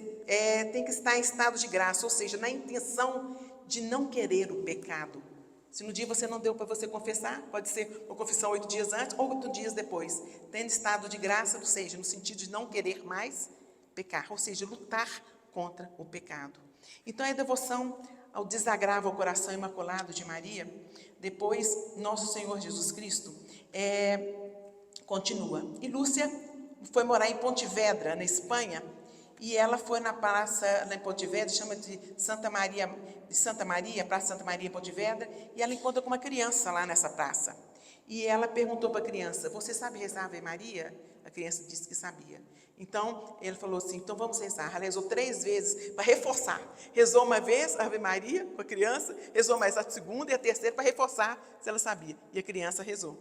tem que estar em estado de graça, ou seja, na intenção de não querer o pecado. Se no dia você não deu para você confessar, pode ser uma confissão 8 dias antes ou 8 dias depois. Tendo estado de graça, ou seja, no sentido de não querer mais pecar, ou seja, lutar contra o pecado. Então, a devoção ao desagravo ao coração imaculado de Maria, depois, nosso Senhor Jesus Cristo, continua. E Lúcia foi morar em Pontevedra, na Espanha, e ela foi na praça, lá em Pontevedra, chama de Santa Maria, Praça Santa Maria em Pontevedra, e ela encontra com uma criança lá nessa praça. E ela perguntou para a criança, você sabe rezar a Ave Maria? A criança disse que sabia. Então, ele falou assim, então vamos rezar. Ela rezou 3 vezes para reforçar. Rezou uma vez a Ave Maria com a criança, rezou mais a segunda e a terceira para reforçar se ela sabia. E a criança rezou.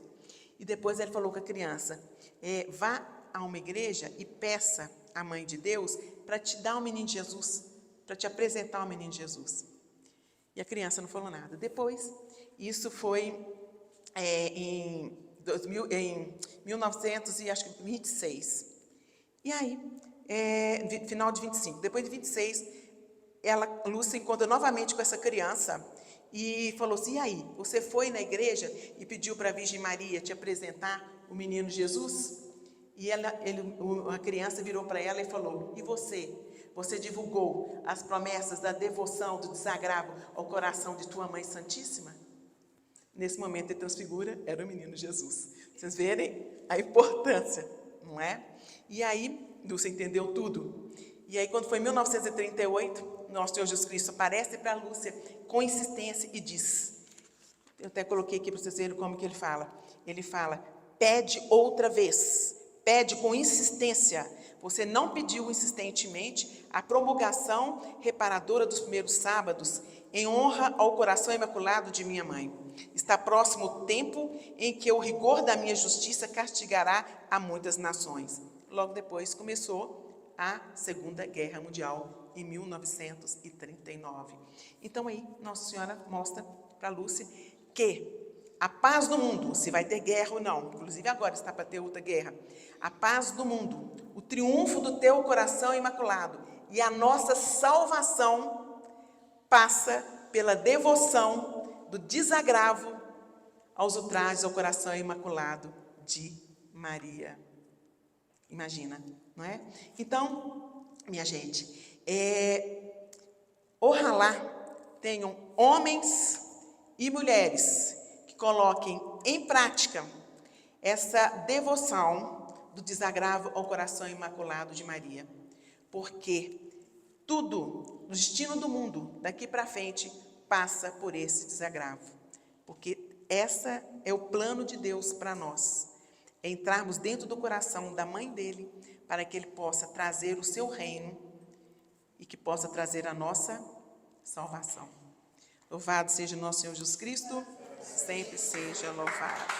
E depois ele falou com a criança, vá a uma igreja e peça à Mãe de Deus para te dar o menino Jesus, para te apresentar o menino Jesus. E a criança não falou nada. Depois, isso foi em 1926. E aí, final de 25. Depois de 26, Lúcia encontra novamente com essa criança e falou assim, e aí, você foi na igreja e pediu para a Virgem Maria te apresentar o menino Jesus? E a criança virou para ela e falou, e você? Você divulgou as promessas da devoção, do desagravo ao coração de tua Mãe Santíssima? Nesse momento ele transfigura, era o menino Jesus. Vocês verem a importância, não é? E aí, Lúcia entendeu tudo. E aí, quando foi em 1938, nosso Senhor Jesus Cristo aparece para Lúcia com insistência e diz, eu até coloquei aqui para vocês verem como que ele fala. Ele fala, pede outra vez, pede com insistência. Você não pediu insistentemente a promulgação reparadora dos primeiros sábados em honra ao coração imaculado de minha mãe. Está próximo o tempo em que o rigor da minha justiça castigará a muitas nações. Logo depois começou a Segunda Guerra Mundial, em 1939. Então aí, Nossa Senhora mostra para Lúcia que a paz do mundo, se vai ter guerra ou não, inclusive agora está para ter outra guerra, a paz do mundo, o triunfo do teu coração imaculado e a nossa salvação passa pela devoção do desagravo aos ultrajes ao coração imaculado de Maria. Imagina, não é? Então, minha gente, oxalá tenham homens e mulheres que coloquem em prática essa devoção do desagravo ao coração imaculado de Maria, porque tudo, o destino do mundo, daqui para frente, passa por esse desagravo, porque essa é o plano de Deus para nós, é entrarmos dentro do coração da mãe dele, para que ele possa trazer o seu reino e que possa trazer a nossa salvação. Louvado seja o nosso Senhor Jesus Cristo, sempre seja louvado.